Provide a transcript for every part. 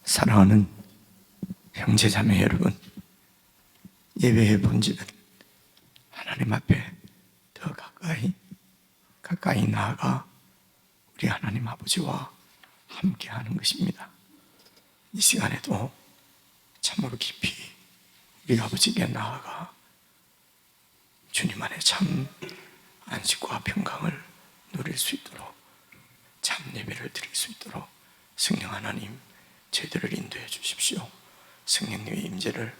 사랑하는 형제자매 여러분, 예배의 본질은 하나님 앞에 더 가까이 나아가 우리 하나님 아버지와 함께하는 것입니다. 이 시간에도 참으로 깊이 우리 아버지께 나아가 주님 안에 참 안식과 평강을 누릴 수 있도록, 참 예배를 드릴 수 있도록 성령 하나님 저희들을 인도해 주십시오. 성령님의 임재를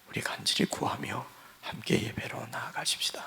우리 간절히 구하며 함께 예배로 나아가십시다.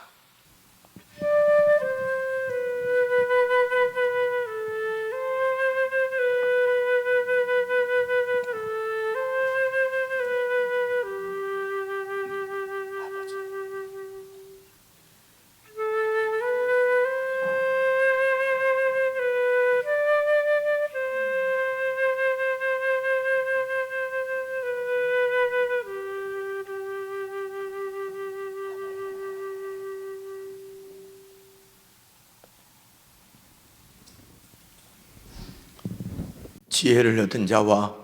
지혜를 얻은 자와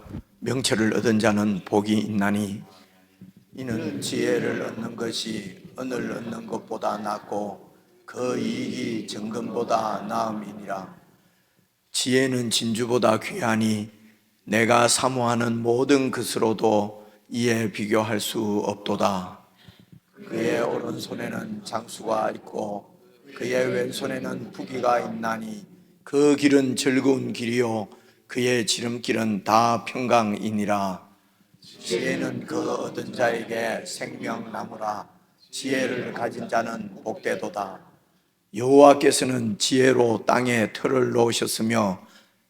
명철을 얻은 자는 복이 있나니 이는 지혜를 얻는 것이 은을 얻는 것보다 낫고 그 이익이 정금보다 나음이니라. 지혜는 진주보다 귀하니 내가 사모하는 모든 것으로도 이에 비교할 수 없도다. 그의 오른손에는 장수가 있고 그의 왼손에는 부귀가 있나니 그 길은 즐거운 길이요 그의 지름길은 다 평강이니라. 지혜는 그 얻은 자에게 생명나무라. 지혜를 가진 자는 복되도다. 여호와께서는 지혜로 땅에 틀을 놓으셨으며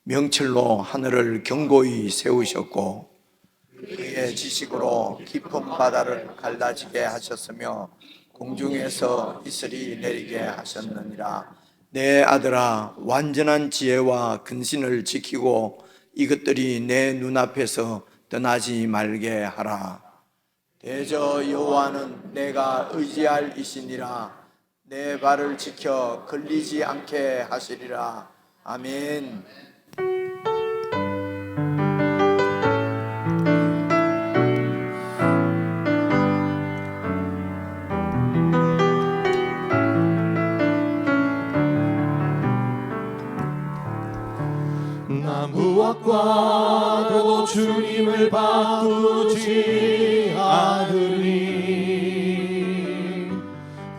명철로 하늘을 견고히 세우셨고 그의 지식으로 깊은 바다를 갈라지게 하셨으며 공중에서 이슬이 내리게 하셨느니라. 내 아들아, 완전한 지혜와 근신을 지키고 이것들이 내 눈앞에서 떠나지 말게 하라. 대저 여호와는 내가 의지할 이시니라. 내 발을 지켜 걸리지 않게 하시리라. 아멘. 무엇과도 주님을 바꾸지 않으리.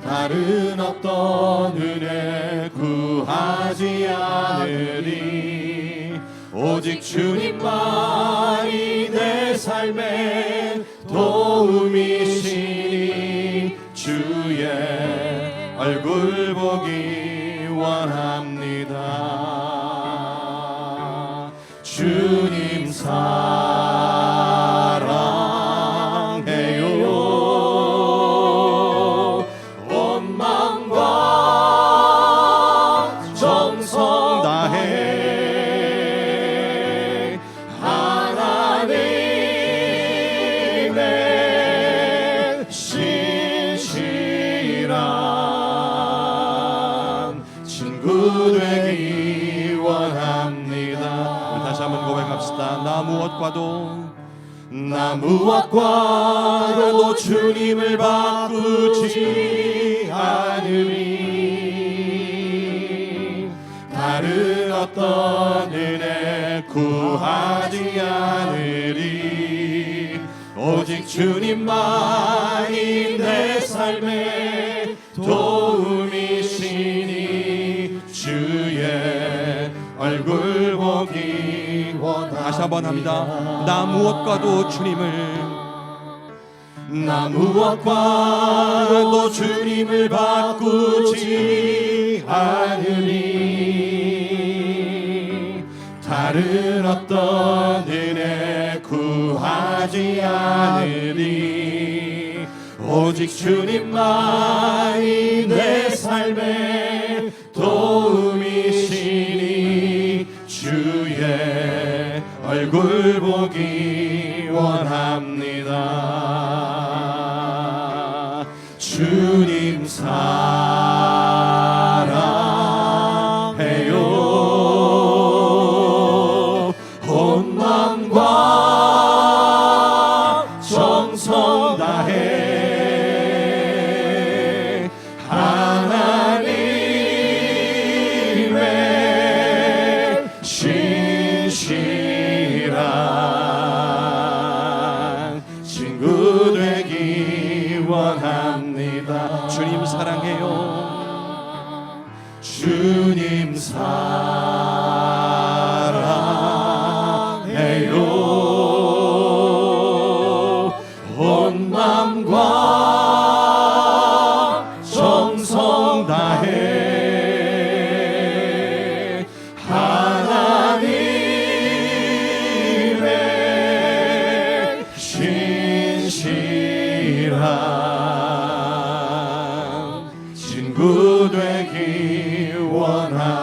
다른 어떤 은혜 구하지 않으리. 오직 주님만이 내 삶의 도움이시니 주의 얼굴 보기 원합니다. 주님 사랑해요. 온 마음과 정성 다해 하나님의 신실한 친구 되기 원합니다. 다시 한번 고백합시다. 나 무엇과도 주님을 바꾸지 않으리. 다른 어떤 은혜 구하지 않으리. 오직 주님만이 내 삶의 도움이시니 주의 얼굴 보기 원합니다. 다시 한번 합니다. 나 무엇과도 주님을 바꾸지 않으리. 다른 어떤 은혜 구하지 않으리. 오직 주님만이 내 삶의 도움이시니 주의 얼굴 보기 원합니다. 주님 사랑해요. 온 마음과 주님 사랑해요. 온 맘과 정성 다해 하나님의 신실한 친구 되기 원합니다.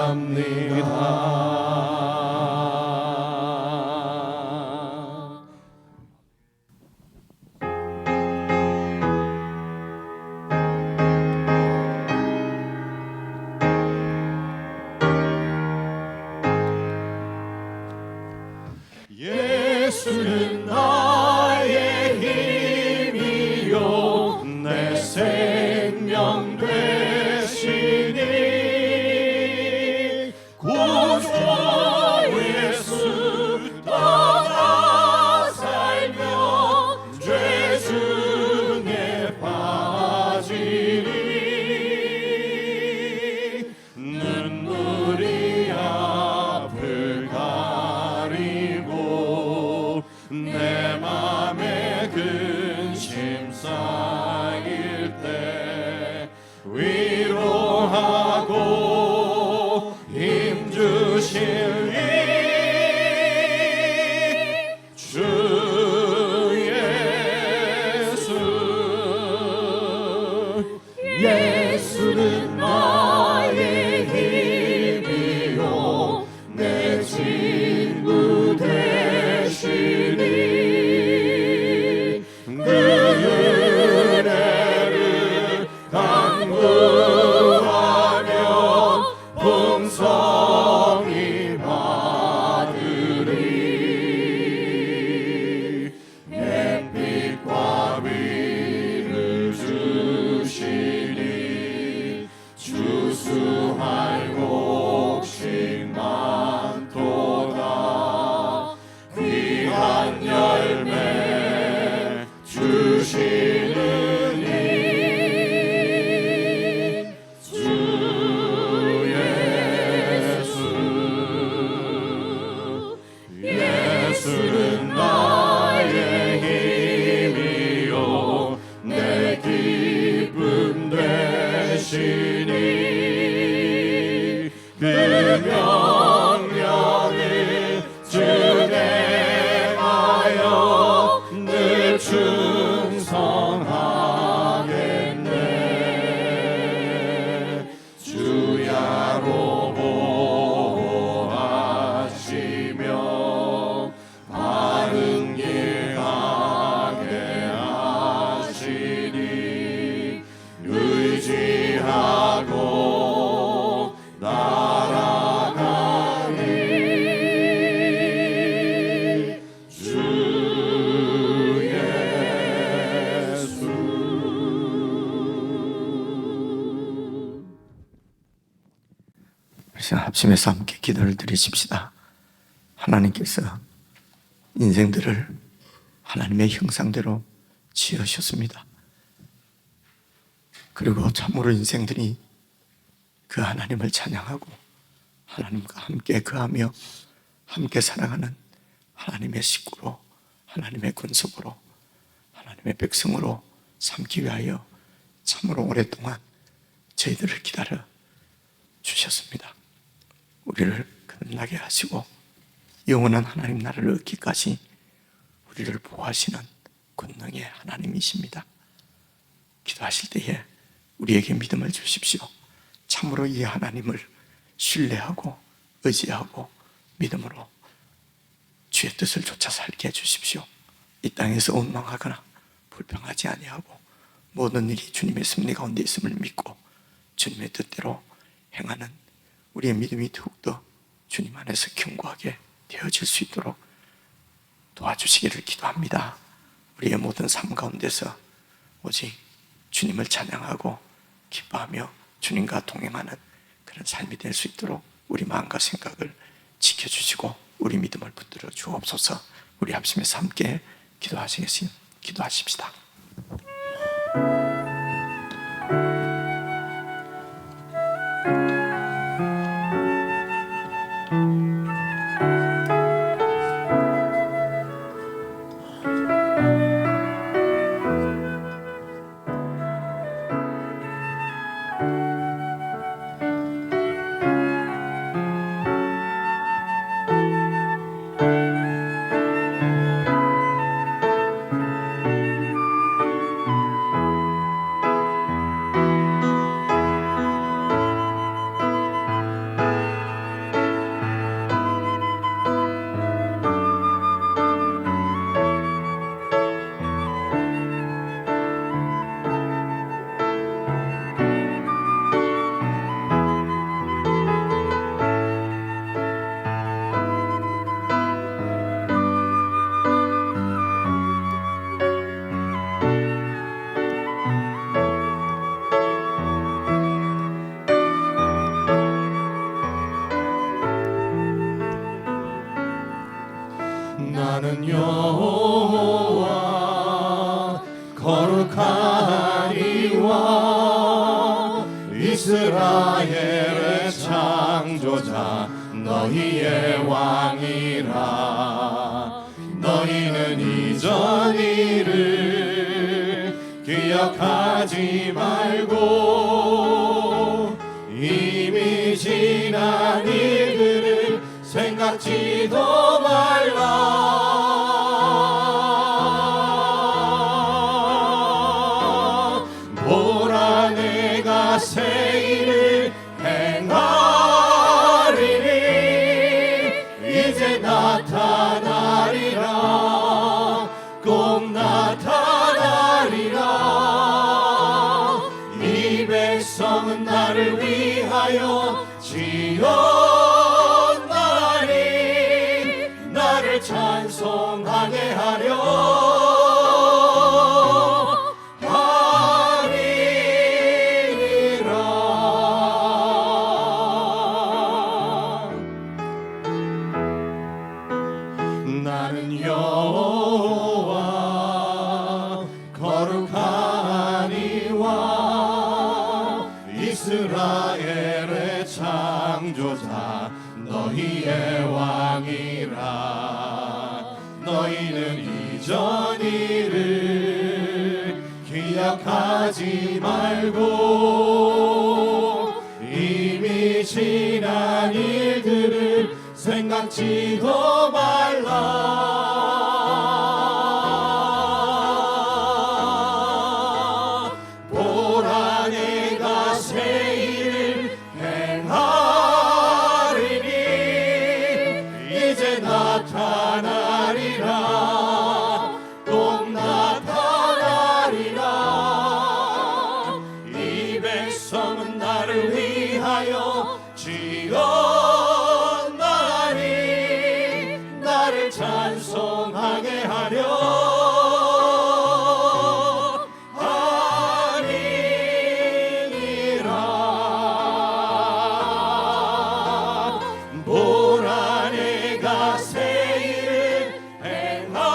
예수는 나의 힘이요 내 생명 되시니 구주 예수 떠나 살며 죄 중에 빠지니 눈물이 앞을 가리고 내 맘에 근심 쌓일 때 위로하고 힘 주실 주 예수. 예수는 나의 힘이요 내 친구 되시니 그 은혜를 간구하며 풍성히 받으리. 햇빛과 비를 주시니 주수할 곡식 많도다. 귀한 열매 주시느니 주 예수. 예수는 나의 힘이요 내 기쁨 되시니 그 명령을 준행하여 늘 충성하겠네. 주야로 보호하시며 바른 길 가게 하시니 의지하고 날아가리. 주 예수. 그래서 합심해서 함께 기도를 드리십시다. 하나님께서 인생들을 하나님의 형상대로 지으셨습니다. 그리고 참으로 인생들이 그 하나님을 찬양하고 하나님과 함께 거하며 함께 살아가는 하나님의 식구로, 하나님의 권속으로, 하나님의 백성으로 삼기 위하여 참으로 오랫동안 저희들을 기다려 주셨습니다. 우리를 거듭나게 하시고 영원한 하나님 나라를 얻기까지 우리를 보호하시는 권능의 하나님이십니다. 기도하실 때에 우리에게 믿음을 주십시오. 참으로 이 하나님을 신뢰하고 의지하고 믿음으로 주의 뜻을 쫓아 살게 해주십시오. 이 땅에서 원망하거나 불평하지 아니하고 모든 일이 주님의 섭리 가운데 있음을 믿고 주님의 뜻대로 행하는 우리의 믿음이 더욱더 주님 안에서 견고하게 되어질 수 있도록 도와주시기를 기도합니다. 우리의 모든 삶 가운데서 오직 주님을 찬양하고 기뻐하며 주님과 동행하는 그런 삶이 될 수 있도록 우리 마음과 생각을 지켜주시고 우리 믿음을 붙들어 주옵소서. 우리 합심해서 함께 기도하십시다. 이스라엘의 창조자 너희의 왕이라. 너희는 이전 일을 기억하지 말고 이미 지난 일들을 생각지도 말라. 보라 내가 새 일을 행하리니 이제 나타나리라. 꼭 나타나리라. 이 백성은 나를 위하여 지었나니 나를 찬송하게 하려 하리라. 나는 여호와 거룩하니와 이스라엘의 창조자 너희의 왕이라. 너희는 이전 일을 기억하지 말고 이미 지난 일들을 생각지도 말라. 보라 내가 새 일을 행하리니 이제 나타나리라. 꼭 나타나리라. 이 백성은 나를 위하여 지었나니 나를 찬송하게 하려 하리니라. 보라 내가 새 일을 행하리니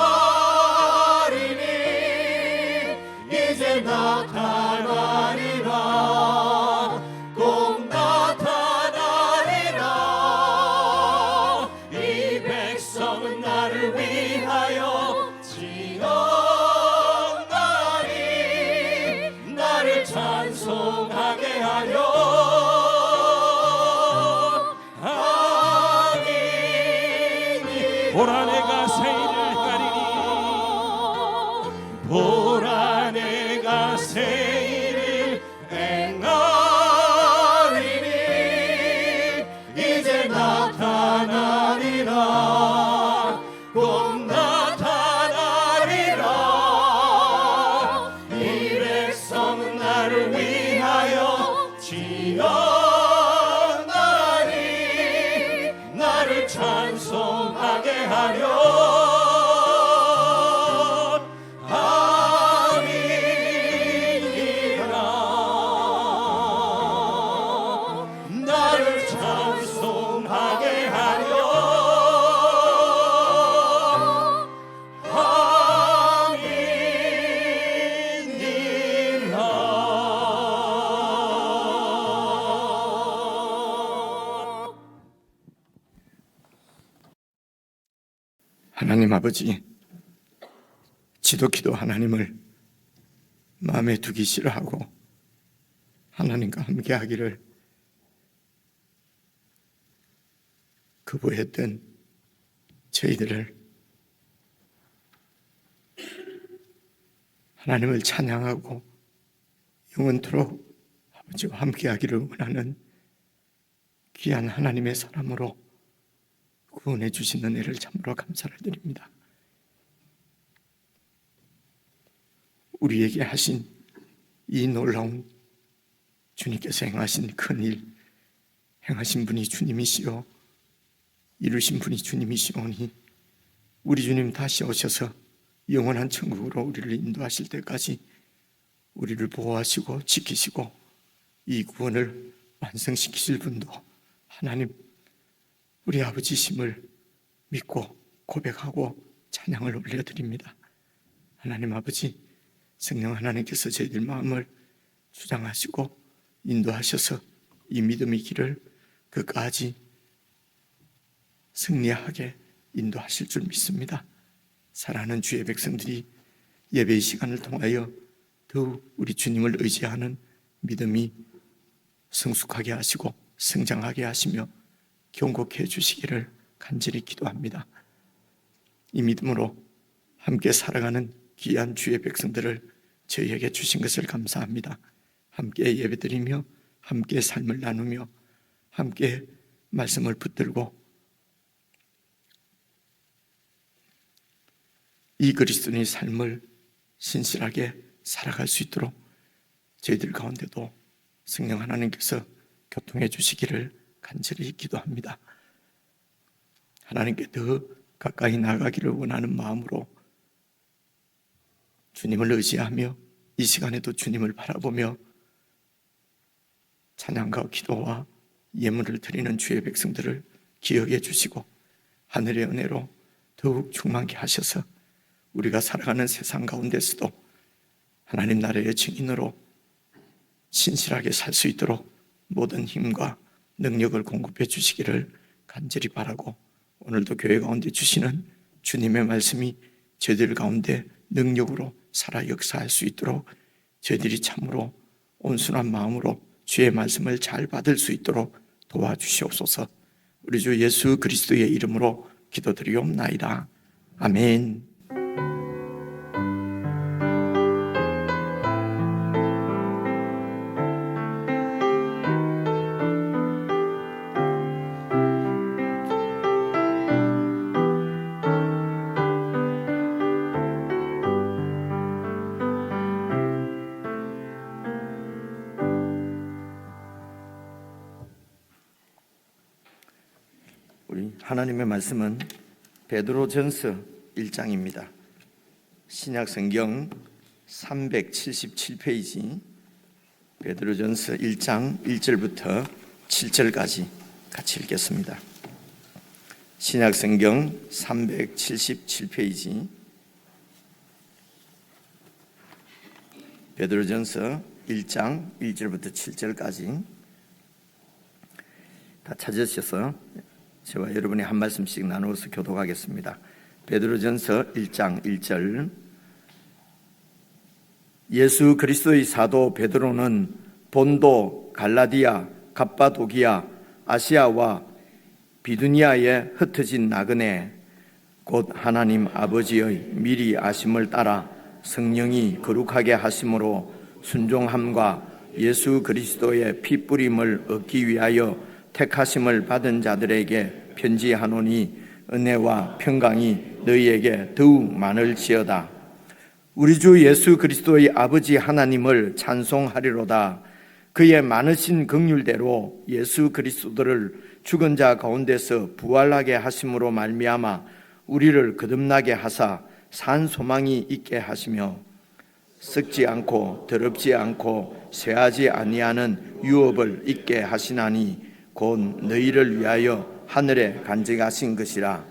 이제 나타나리라. 꼭 나타나리라. 이 백성은 나를 위하여 지었나니 나를 찬송하게 하려 하리니. 보라 내가 새 일을 행하리니 보라 내가 새 일을 행하리니 이제 나타나리라. 꼭 나타나리라. 이 백성은 나를 위하여 지었나니 나를 찬송하게 하려 하리니라. 나를 찬송하게 하려 하리니라. 하나님 아버지, 지독히도 하나님을 마음에 두기 싫어하고 하나님과 함께하기를 거부했던 저희들을 하나님을 찬양하고 영원토록 아버지와 함께하기를 원하는 귀한 하나님의 사람으로 구원해 주신 은혜를 참으로 감사를 드립니다. 우리에게 하신 이 놀라운 주님께서 행하신 큰일, 행하신 분이 주님이시요 이루신 분이 주님이시오니 우리 주님 다시 오셔서 영원한 천국으로 우리를 인도하실 때까지 우리를 보호하시고 지키시고 이 구원을 완성시키실 분도 하나님 우리 아버지심을 믿고 고백하고 찬양을 올려드립니다. 하나님 아버지, 성령 하나님께서 저희들 마음을 주장하시고 인도하셔서 이 믿음의 길을 끝까지 승리하게 인도하실 줄 믿습니다. 사랑하는 주의 백성들이 예배의 시간을 통하여 더욱 우리 주님을 의지하는 믿음이 성숙하게 하시고 성장하게 하시며 경고케 해주시기를 간절히 기도합니다. 이 믿음으로 함께 살아가는 귀한 주의 백성들을 저희에게 주신 것을 감사합니다. 함께 예배드리며 함께 삶을 나누며 함께 말씀을 붙들고 이 그리스도인의 삶을 신실하게 살아갈 수 있도록 저희들 가운데도 성령 하나님께서 교통해 주시기를 간절히 기도합니다. 하나님께 더 가까이 나가기를 원하는 마음으로 주님을 의지하며 이 시간에도 주님을 바라보며 찬양과 기도와 예물을 드리는 주의 백성들을 기억해 주시고 하늘의 은혜로 더욱 충만케 하셔서 우리가 살아가는 세상 가운데서도 하나님 나라의 증인으로 신실하게 살 수 있도록 모든 힘과 능력을 공급해 주시기를 간절히 바라고 오늘도 교회 가운데 주시는 주님의 말씀이 저희들 가운데 능력으로 살아 역사할 수 있도록 저희들이 참으로 온순한 마음으로 주의 말씀을 잘 받을 수 있도록 도와주시옵소서. 우리 주 예수 그리스도의 이름으로 기도드리옵나이다. 아멘. 우리 하나님의 말씀은 베드로전서 1장입니다. 신약성경 377페이지 베드로전서 1장 1절부터 7절까지 같이 읽겠습니다. 신약성경 377페이지 베드로전서 1장 1절부터 7절까지 다 찾으셔서 저와 여러분이 한 말씀씩 나누어서 교독하겠습니다. 베드로전서 1장 1절 예수 그리스도의 사도 베드로는 본도, 갈라디아, 갑바도기아, 아시아와 비두니아에 흩어진 나그네 곧 하나님 아버지의 미리 아심을 따라 성령이 거룩하게 하심으로 순종함과 예수 그리스도의 피뿌림을 얻기 위하여 택하심을 받은 자들에게 편지하노니 은혜와 평강이 너희에게 더욱 많을지어다. 우리 주 예수 그리스도의 아버지 하나님을 찬송하리로다. 그의 많으신 긍휼대로 예수 그리스도를 죽은 자 가운데서 부활하게 하심으로 말미암아 우리를 거듭나게 하사 산 소망이 있게 하시며 썩지 않고 더럽지 않고 쇠하지 아니하는 유업을 있게 하시나니 곧 너희를 위하여 하늘에 간직하신 것이라.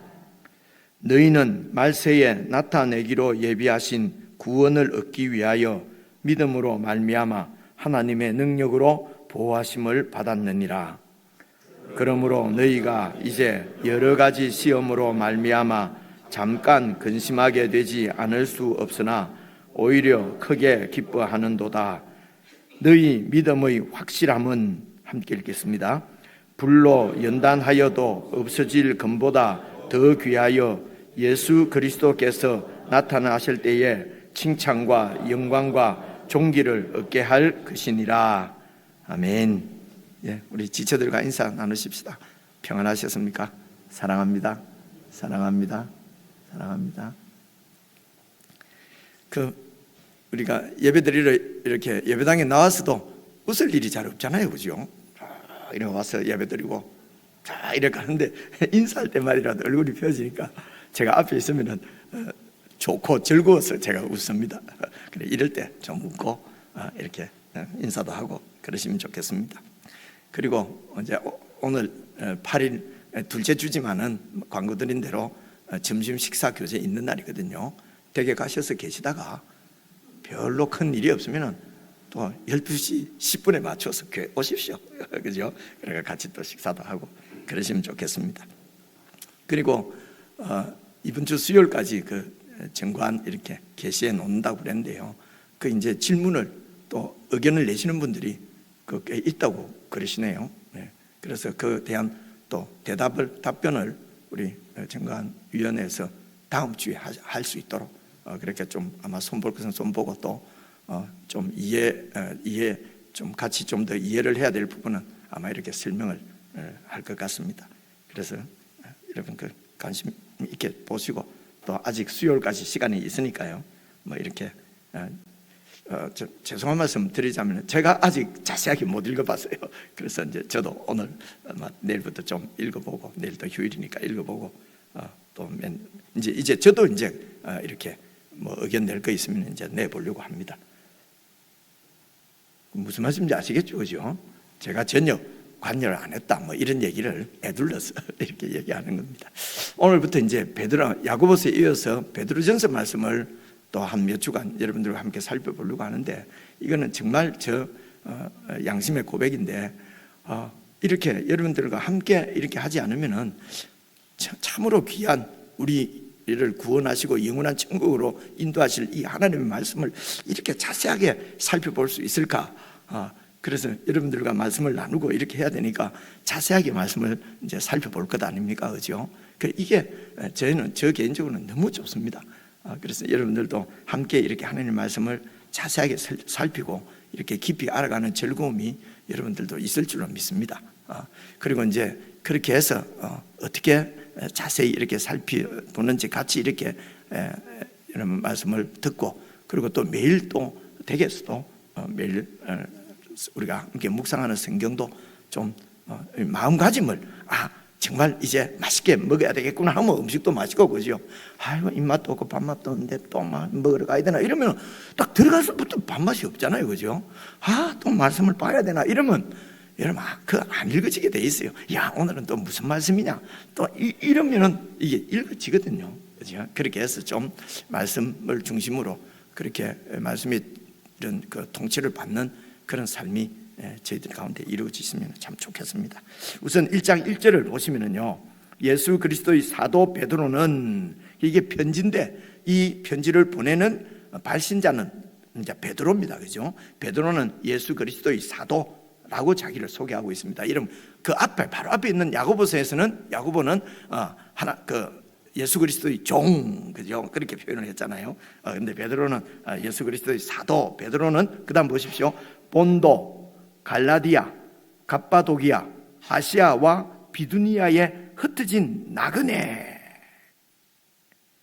너희는 말세에 나타내기로 예비하신 구원을 얻기 위하여 믿음으로 말미암아 하나님의 능력으로 보호하심을 받았느니라. 그러므로 너희가 이제 여러 가지 시험으로 말미암아 잠깐 근심하게 되지 않을 수 없으나 오히려 크게 기뻐하는도다. 너희 믿음의 확실함은 함께 읽겠습니다. 불로 연단하여도 없어질 금보다 더 귀하여 예수 그리스도께서 나타나실 때에 칭찬과 영광과 존귀를 얻게 할 것이니라. 아멘. 예, 우리 지체들과 인사 나누십시다. 평안하셨습니까? 사랑합니다. 사랑합니다. 사랑합니다. 우리가 예배드리러 이렇게 예배당에 나와서도 웃을 일이 잘 없잖아요, 그죠? 이렇게 와서 예배드리고 이렇게 하는데 인사할 때 말이라도 얼굴이 펴지니까 제가 앞에 있으면 좋고 즐거워서 제가 웃습니다. 그래, 이럴 때 좀 웃고 이렇게 인사도 하고 그러시면 좋겠습니다. 그리고 이제 오늘 8일 둘째 주지만은 광고 드린 대로 점심 식사 교제 있는 날이거든요. 댁에 가셔서 계시다가 별로 큰 일이 없으면 또 12시 10분에 맞춰서 교회 오십시오. 그죠? 그러니까 같이 또 식사도 하고 그러시면 좋겠습니다. 그리고 이번 주 수요일까지 그 정관 이렇게 게시해 놓는다고 그랬는데요. 그 이제 질문을 또 의견을 내시는 분들이 꽤 있다고 그러시네요. 네. 그래서 그 대한 또 답변을 우리 정관위원회에서 다음 주에 할 수 있도록 그렇게 좀 아마 손볼 것은 손보고 또 좀 이해 좀 같이 좀 더 이해를 해야 될 부분은 아마 이렇게 설명을 할 것 같습니다. 그래서 여러분 그 관심 있게 보시고 또 아직 수요일까지 시간이 있으니까요. 뭐 이렇게 죄송한 말씀 드리자면 제가 아직 자세하게 못 읽어봤어요. 그래서 이제 저도 오늘 내일부터 좀 읽어보고 내일 또 휴일이니까 읽어보고 또 이제 저도 이제 이렇게 뭐 의견 낼 거 있으면 이제 내보려고 합니다. 무슨 말씀인지 아시겠죠, 그죠? 제가 전혀 관여를 안 했다, 뭐 이런 얘기를 애둘러서 이렇게 얘기하는 겁니다. 오늘부터 이제 야고보서에 이어서 베드로전서 말씀을 또 한 몇 주간 여러분들과 함께 살펴보려고 하는데 이거는 정말 저 양심의 고백인데 이렇게 여러분들과 함께 이렇게 하지 않으면은 참으로 귀한 우리를 구원하시고 영원한 천국으로 인도하실 이 하나님의 말씀을 이렇게 자세하게 살펴볼 수 있을까? 그래서 여러분들과 말씀을 나누고 이렇게 해야 되니까 자세하게 말씀을 이제 살펴볼 것 아닙니까? 그죠? 이게 저 개인적으로는 너무 좋습니다. 그래서 여러분들도 함께 이렇게 하나님의 말씀을 자세하게 살피고 이렇게 깊이 알아가는 즐거움이 여러분들도 있을 줄로 믿습니다. 그리고 이제 그렇게 해서 어떻게 자세히 이렇게 살펴보는지 같이 이렇게 이런 말씀을 듣고 그리고 또 매일 또 댁에서도 매일 우리가 함께 묵상하는 성경도 좀 마음가짐을 정말 이제 맛있게 먹어야 되겠구나 하면 음식도 맛있고 그죠? 아이고 입맛도 없고 밥맛도 없는데 또 먹으러 가야 되나 이러면 딱 들어가서부터 밥맛이 없잖아요, 그죠? 또 말씀을 봐야 되나 이러면 여러분 안 읽어지게 돼 있어요. 야 오늘은 또 무슨 말씀이냐 또 이러면은 이게 읽어지거든요, 그죠? 그렇게 해서 좀 말씀을 중심으로 그렇게 말씀이 이런 그 통치를 받는 그런 삶이 저희들 가운데 이루어지시면 참 좋겠습니다. 우선 1장 1절을 보시면은요, 예수 그리스도의 사도 베드로는 이게 편지인데 이 편지를 보내는 발신자는 이제 베드로입니다, 그죠? 베드로는 예수 그리스도의 사도라고 자기를 소개하고 있습니다. 이름 그 앞에 바로 앞에 있는 야고보서에서는 야고보는 예수 그리스도의 종, 그죠? 그렇게 표현을 했잖아요. 근데 베드로는 예수 그리스도의 사도. 베드로는 그다음 보십시오. 본도, 갈라디아, 갑바도기아, 아시아와 비두니아에 흩어진 나그네.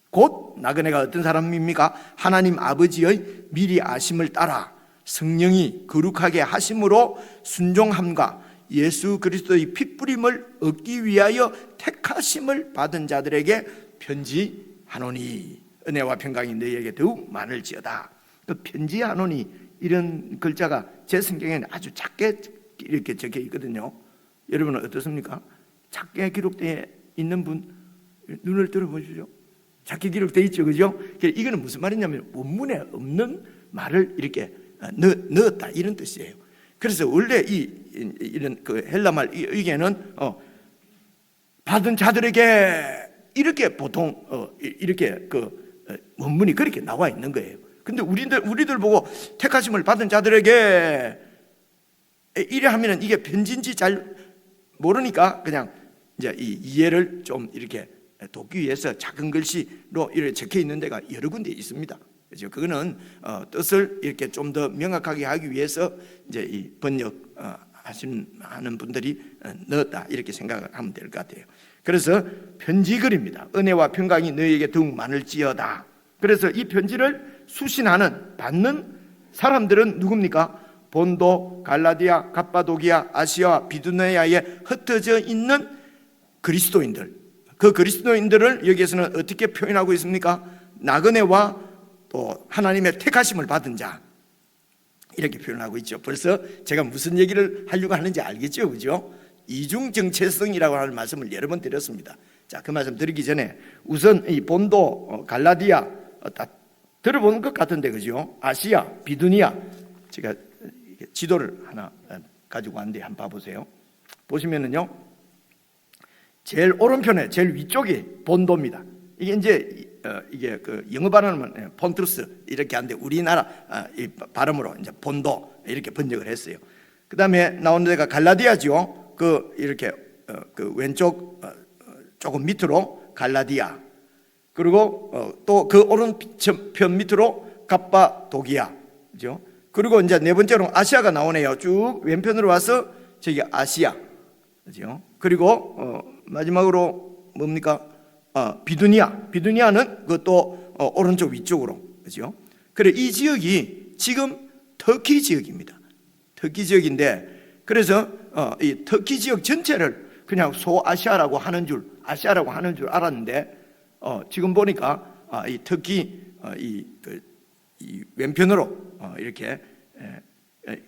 곧 나그네가 어떤 사람입니까? 하나님 아버지의 미리 아심을 따라 성령이 거룩하게 하심으로 순종함과 예수 그리스도의 핏부림을 얻기 위하여 택하심을 받은 자들에게 편지하노니 은혜와 평강이 너희에게 더욱 많을지어다. 그 편지하노니 이런 글자가 제 성경에는 아주 작게 이렇게 적혀 있거든요. 여러분은 어떻습니까? 작게 기록되어 있는 분 눈을 들어보시죠. 작게 기록되어 있죠, 그죠? 이거는 무슨 말이냐면 원문에 없는 말을 이렇게 넣었다 이런 뜻이에요. 그래서 원래 이런 그 헬라말 이게는 받은 자들에게 이렇게 보통 이렇게 그 원문이 그렇게 나와 있는 거예요. 근데 우리들 보고 택하심을 받은 자들에게 이래 하면은 이게 편지인지 잘 모르니까 그냥 이제 이 이해를 좀 이렇게 돕기 위해서 작은 글씨로 이렇게 적혀 있는 데가 여러 군데 있습니다. 그죠? 그거는 뜻을 이렇게 좀 더 명확하게 하기 위해서 이제 이 번역 하는 분들이 넣었다 이렇게 생각을 하면 될 것 같아요. 그래서 편지 글입니다. 은혜와 평강이 너희에게 더욱 많을지어다. 그래서 이 편지를 수신하는 받는 사람들은 누굽니까? 본도, 갈라디아, 갑바도기아, 아시아, 비두니아에 흩어져 있는 그리스도인들. 그 그리스도인들을 여기에서는 어떻게 표현하고 있습니까? 나그네와 또 하나님의 택하심을 받은 자 이렇게 표현하고 있죠. 벌써 제가 무슨 얘기를 하려고 하는지 알겠죠, 그죠? 이중정체성이라고 하는 말씀을 여러 번 드렸습니다. 자, 그 말씀 드리기 전에 우선 이 본도, 갈라디아 다 들어본 것 같은데, 그죠? 아시아, 비두니아 제가 지도를 하나 가지고 왔는데 한번 봐보세요. 보시면은요, 제일 오른편에 제일 위쪽이 본도입니다. 이게 이제 이게 그 영어 발음은 폰트루스 이렇게 하는데 우리나라 이 발음으로 이제 본도 이렇게 번역을 했어요. 그 다음에 나오는 데가 갈라디아죠. 그 이렇게 그 왼쪽 조금 밑으로 갈라디아, 그리고 또 그 오른편 밑으로 갑바도기아, 그죠? 그리고 이제 네 번째로 아시아가 나오네요. 쭉 왼편으로 와서 저기 아시아, 그죠? 그리고 마지막으로 뭡니까? 비두니아. 비두니아는 그것도 오른쪽 위쪽으로, 그죠? 그래, 이 지역이 지금 터키 지역입니다. 터키 지역인데, 그래서 이 터키 지역 전체를 그냥 소아시아라고 하는 줄, 아시아라고 하는 줄 알았는데, 지금 보니까 이 터키 이 왼편으로 이렇게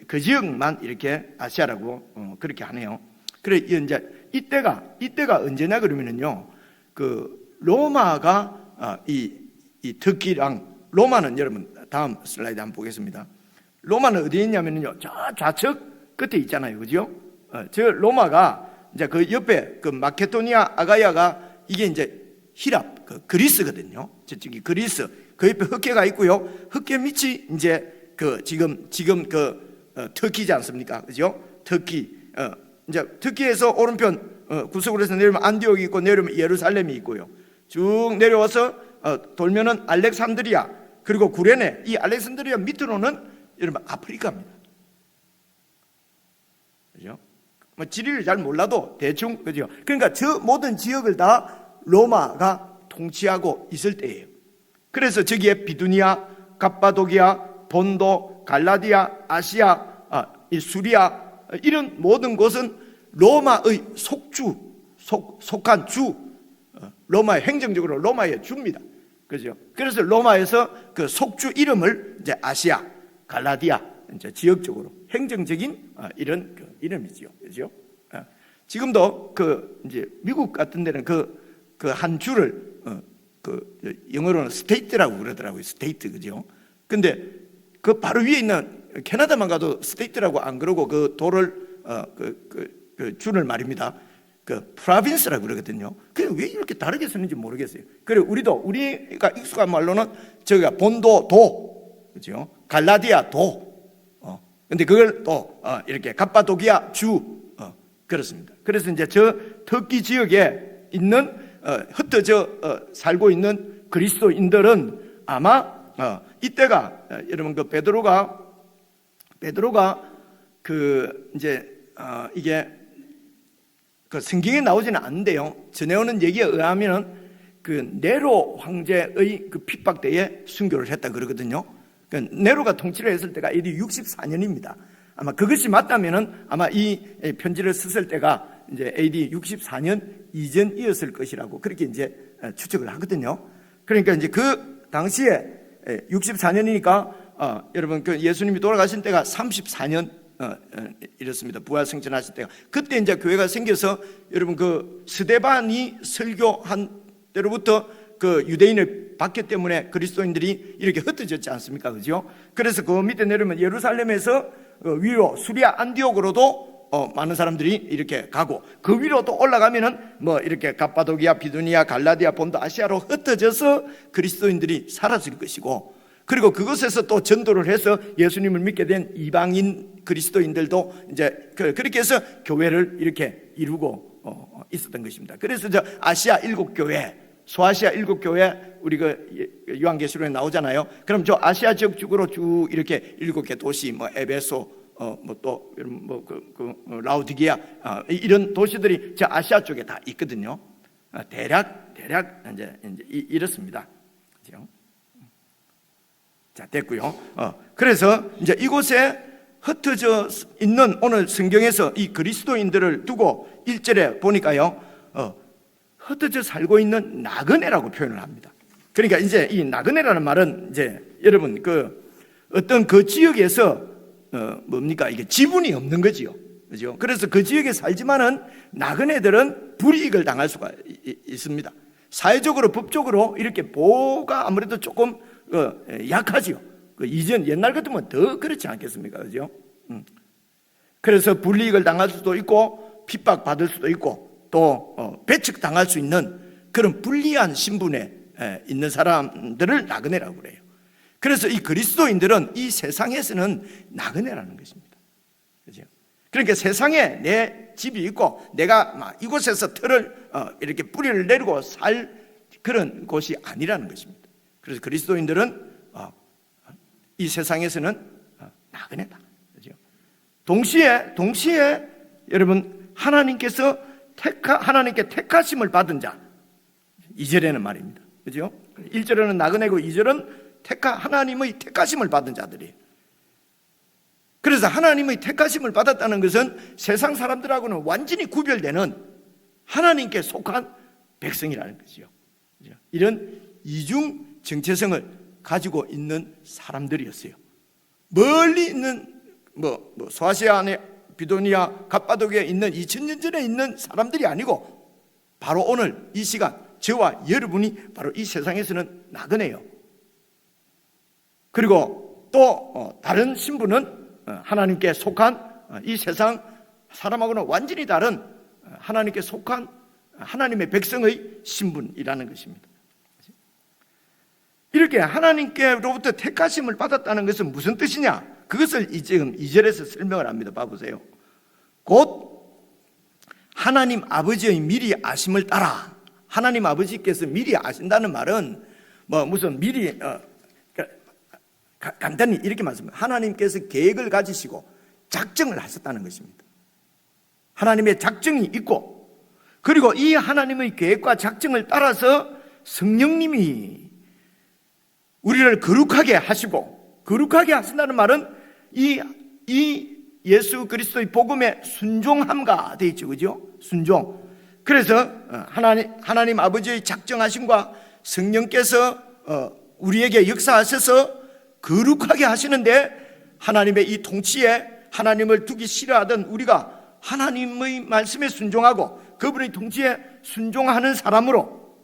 그 지역만 이렇게 아시아라고 그렇게 하네요. 그래, 이제 이때가 언제냐 그러면은요, 그 로마가 이 터키랑, 로마는 여러분 다음 슬라이드 한번 보겠습니다. 로마는 어디에 있냐면요, 저 좌측 끝에 있잖아요, 그죠? 저 로마가 이제 그 옆에 그 마케도니아 아가야가 이게 이제 히랍, 그 그리스거든요. 저쪽이 그리스. 그 옆에 흑해가 있고요. 흑해 밑이 이제 그 지금 그 터키지 않습니까? 그죠? 터키. 이제 터키에서 오른편 구석으로 해서 내려오면 안디옥이 있고, 내려오면 예루살렘이 있고요. 쭉 내려와서 돌면은 알렉산드리아, 그리고 구레네. 이 알렉산드리아 밑으로는 여러분 아프리카입니다. 그죠? 뭐 지리를 잘 몰라도 대충, 그죠? 그러니까 저 모든 지역을 다 로마가 통치하고 있을 때예요. 그래서 저기에 비두니아, 갑바도기아, 본도, 갈라디아, 아시아, 수리아, 이런 모든 곳은 로마의 속한 주, 로마의 행정적으로 로마의 주입니다. 그죠? 그래서 로마에서 그 속주 이름을 이제 아시아, 갈라디아, 이제 지역적으로 행정적인 이런 그 이름이지요. 그죠? 지금도 그 이제 미국 같은 데는 그 한 주를 그 영어로는 스테이트라고 그러더라고요. 스테이트, 그죠? 근데 그 바로 위에 있는 캐나다만 가도 스테이트라고 안 그러고 그 도를 그 주를 말입니다. 그 프로빈스라고 그러거든요. 그게 왜 이렇게 다르게 쓰는지 모르겠어요. 그래, 우리가 익숙한 말로는 저기가 본도 도, 그죠? 갈라디아 도. 근데 그걸 또 이렇게 갑바도기아 주, 그렇습니다. 그래서 이제 저 터키 지역에 있는 흩어져 살고 있는 그리스도인들은 아마 이때가 여러분 그 베드로가 그 이제 이게 그 성경에 나오지는 않는데요. 전해오는 얘기에 의하면은 그 네로 황제의 그 핍박 때에 순교를 했다 그러거든요. 그 네로가 통치를 했을 때가 AD 64년입니다. 아마 그것이 맞다면은 아마 이 편지를 썼을 때가 이제 AD 64년 이전이었을 것이라고 그렇게 이제 추측을 하거든요. 그러니까 이제 그 당시에 64년이니까 여러분 그 예수님이 돌아가신 때가 34년 이렇습니다. 부활 승천하실 때가. 그때 이제 교회가 생겨서 여러분 그 스데반이 설교한 때로부터 그 유대인을 박해 때문에 그리스도인들이 이렇게 흩어졌지 않습니까? 그죠? 그래서 그 밑에 내려오면 예루살렘에서 위로 수리아 안디옥으로도 많은 사람들이 이렇게 가고, 그 위로 또 올라가면은 뭐 이렇게 갑바도기아, 비두니아, 갈라디아, 본도, 아시아로 흩어져서 그리스도인들이 사라질 것이고, 그리고 그곳에서 또 전도를 해서 예수님을 믿게 된 이방인 그리스도인들도 이제 그렇게 해서 교회를 이렇게 이루고 있었던 것입니다. 그래서 저 아시아 7교회, 소아시아 7교회 우리 그 요한계시록에 나오잖아요. 그럼 저 아시아 지역 쪽으로 쭉 이렇게 7개 도시, 뭐 에베소, 뭐 또 라우디게아, 이런 도시들이 저 아시아 쪽에 다 있거든요. 대략 이제 이렇습니다. 그렇죠? 자, 됐고요. 그래서 이제 이곳에 흩어져 있는 오늘 성경에서 이 그리스도인들을 두고 1절에 보니까요, 흩어져 살고 있는 나그네라고 표현을 합니다. 그러니까 이제 이 나그네라는 말은 이제 여러분 그 어떤 그 지역에서 뭡니까? 이게 지분이 없는 거지요. 그죠? 그래서 그 지역에 살지만은 나그네들은 불이익을 당할 수가 있습니다. 사회적으로, 법적으로 이렇게 보호가 아무래도 조금 약하지요. 그 이전 옛날 같으면 더 그렇지 않겠습니까? 그죠? 그래서 불이익을 당할 수도 있고 핍박받을 수도 있고 또 배척당할 수 있는 그런 불리한 신분에 있는 사람들을 나그네라고 그래요. 그래서 이 그리스도인들은 이 세상에서는 나그네라는 것입니다. 그죠? 그러니까 세상에 내 집이 있고 내가 막 이곳에서 틀을 이렇게 뿌리를 내리고 살 그런 곳이 아니라는 것입니다. 그래서 그리스도인들은 이 세상에서는 나그네다. 그죠? 동시에 여러분 하나님께 택하심을 받은 자, 2절에는 말입니다. 그죠? 1절에는 나그네고 2절은 하나님의 택하심을 받은 자들이에요. 그래서 하나님의 택하심을 받았다는 것은 세상 사람들하고는 완전히 구별되는 하나님께 속한 백성이라는 것이죠. 이런 이중 정체성을 가지고 있는 사람들이었어요. 멀리 있는 소아시아 안에 비도니아 갑바도기에 있는 2000년 전에 있는 사람들이 아니고 바로 오늘 이 시간 저와 여러분이 바로 이 세상에서는 나그네요. 그리고 또 다른 신분은 하나님께 속한 이 세상 사람하고는 완전히 다른 하나님께 속한 하나님의 백성의 신분이라는 것입니다. 이렇게 하나님께로부터 택하심을 받았다는 것은 무슨 뜻이냐? 그것을 지금 2절에서 설명을 합니다. 봐보세요. 곧 하나님 아버지의 미리 아심을 따라, 하나님 아버지께서 미리 아신다는 말은 무슨 미리 간단히 이렇게 말씀합니다. 하나님께서 계획을 가지시고 작정을 하셨다는 것입니다. 하나님의 작정이 있고, 그리고 이 하나님의 계획과 작정을 따라서 성령님이 우리를 거룩하게 하시고, 거룩하게 하신다는 말은 이 예수 그리스도의 복음에 순종함과 되어 있죠. 그죠? 순종. 그래서 하나님 아버지의 작정하심과 성령께서 우리에게 역사하셔서 거룩하게 하시는데, 하나님의 이 통치에 하나님을 두기 싫어하던 우리가 하나님의 말씀에 순종하고 그분의 통치에 순종하는 사람으로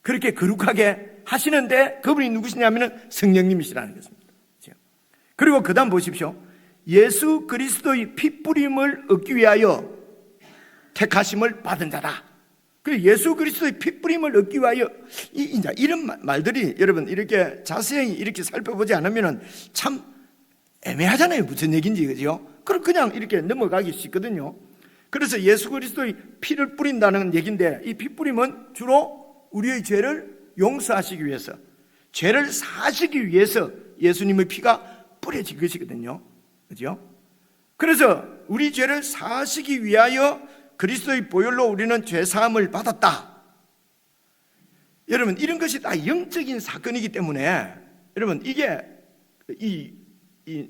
그렇게 거룩하게 하시는데, 그분이 누구시냐면 성령님이시라는 것입니다. 그리고 그 다음 보십시오. 예수 그리스도의 핏뿌림을 얻기 위하여 택하심을 받은 자다. 그 예수 그리스도의 핏뿌림을 얻기 위하여 이제 이런 말들이 여러분 이렇게 자세히 이렇게 살펴보지 않으면 참 애매하잖아요. 무슨 얘기인지. 그죠? 그냥 이렇게 넘어가기 쉽거든요. 그래서 예수 그리스도의 피를 뿌린다는 얘기인데, 이 핏뿌림은 주로 우리의 죄를 용서하시기 위해서, 죄를 사시기 위해서 예수님의 피가 뿌려진 것이거든요. 그죠? 그래서 우리 죄를 사시기 위하여 그리스도의 보혈로 우리는 죄사함을 받았다. 여러분, 이런 것이 다 영적인 사건이기 때문에 여러분, 이게 이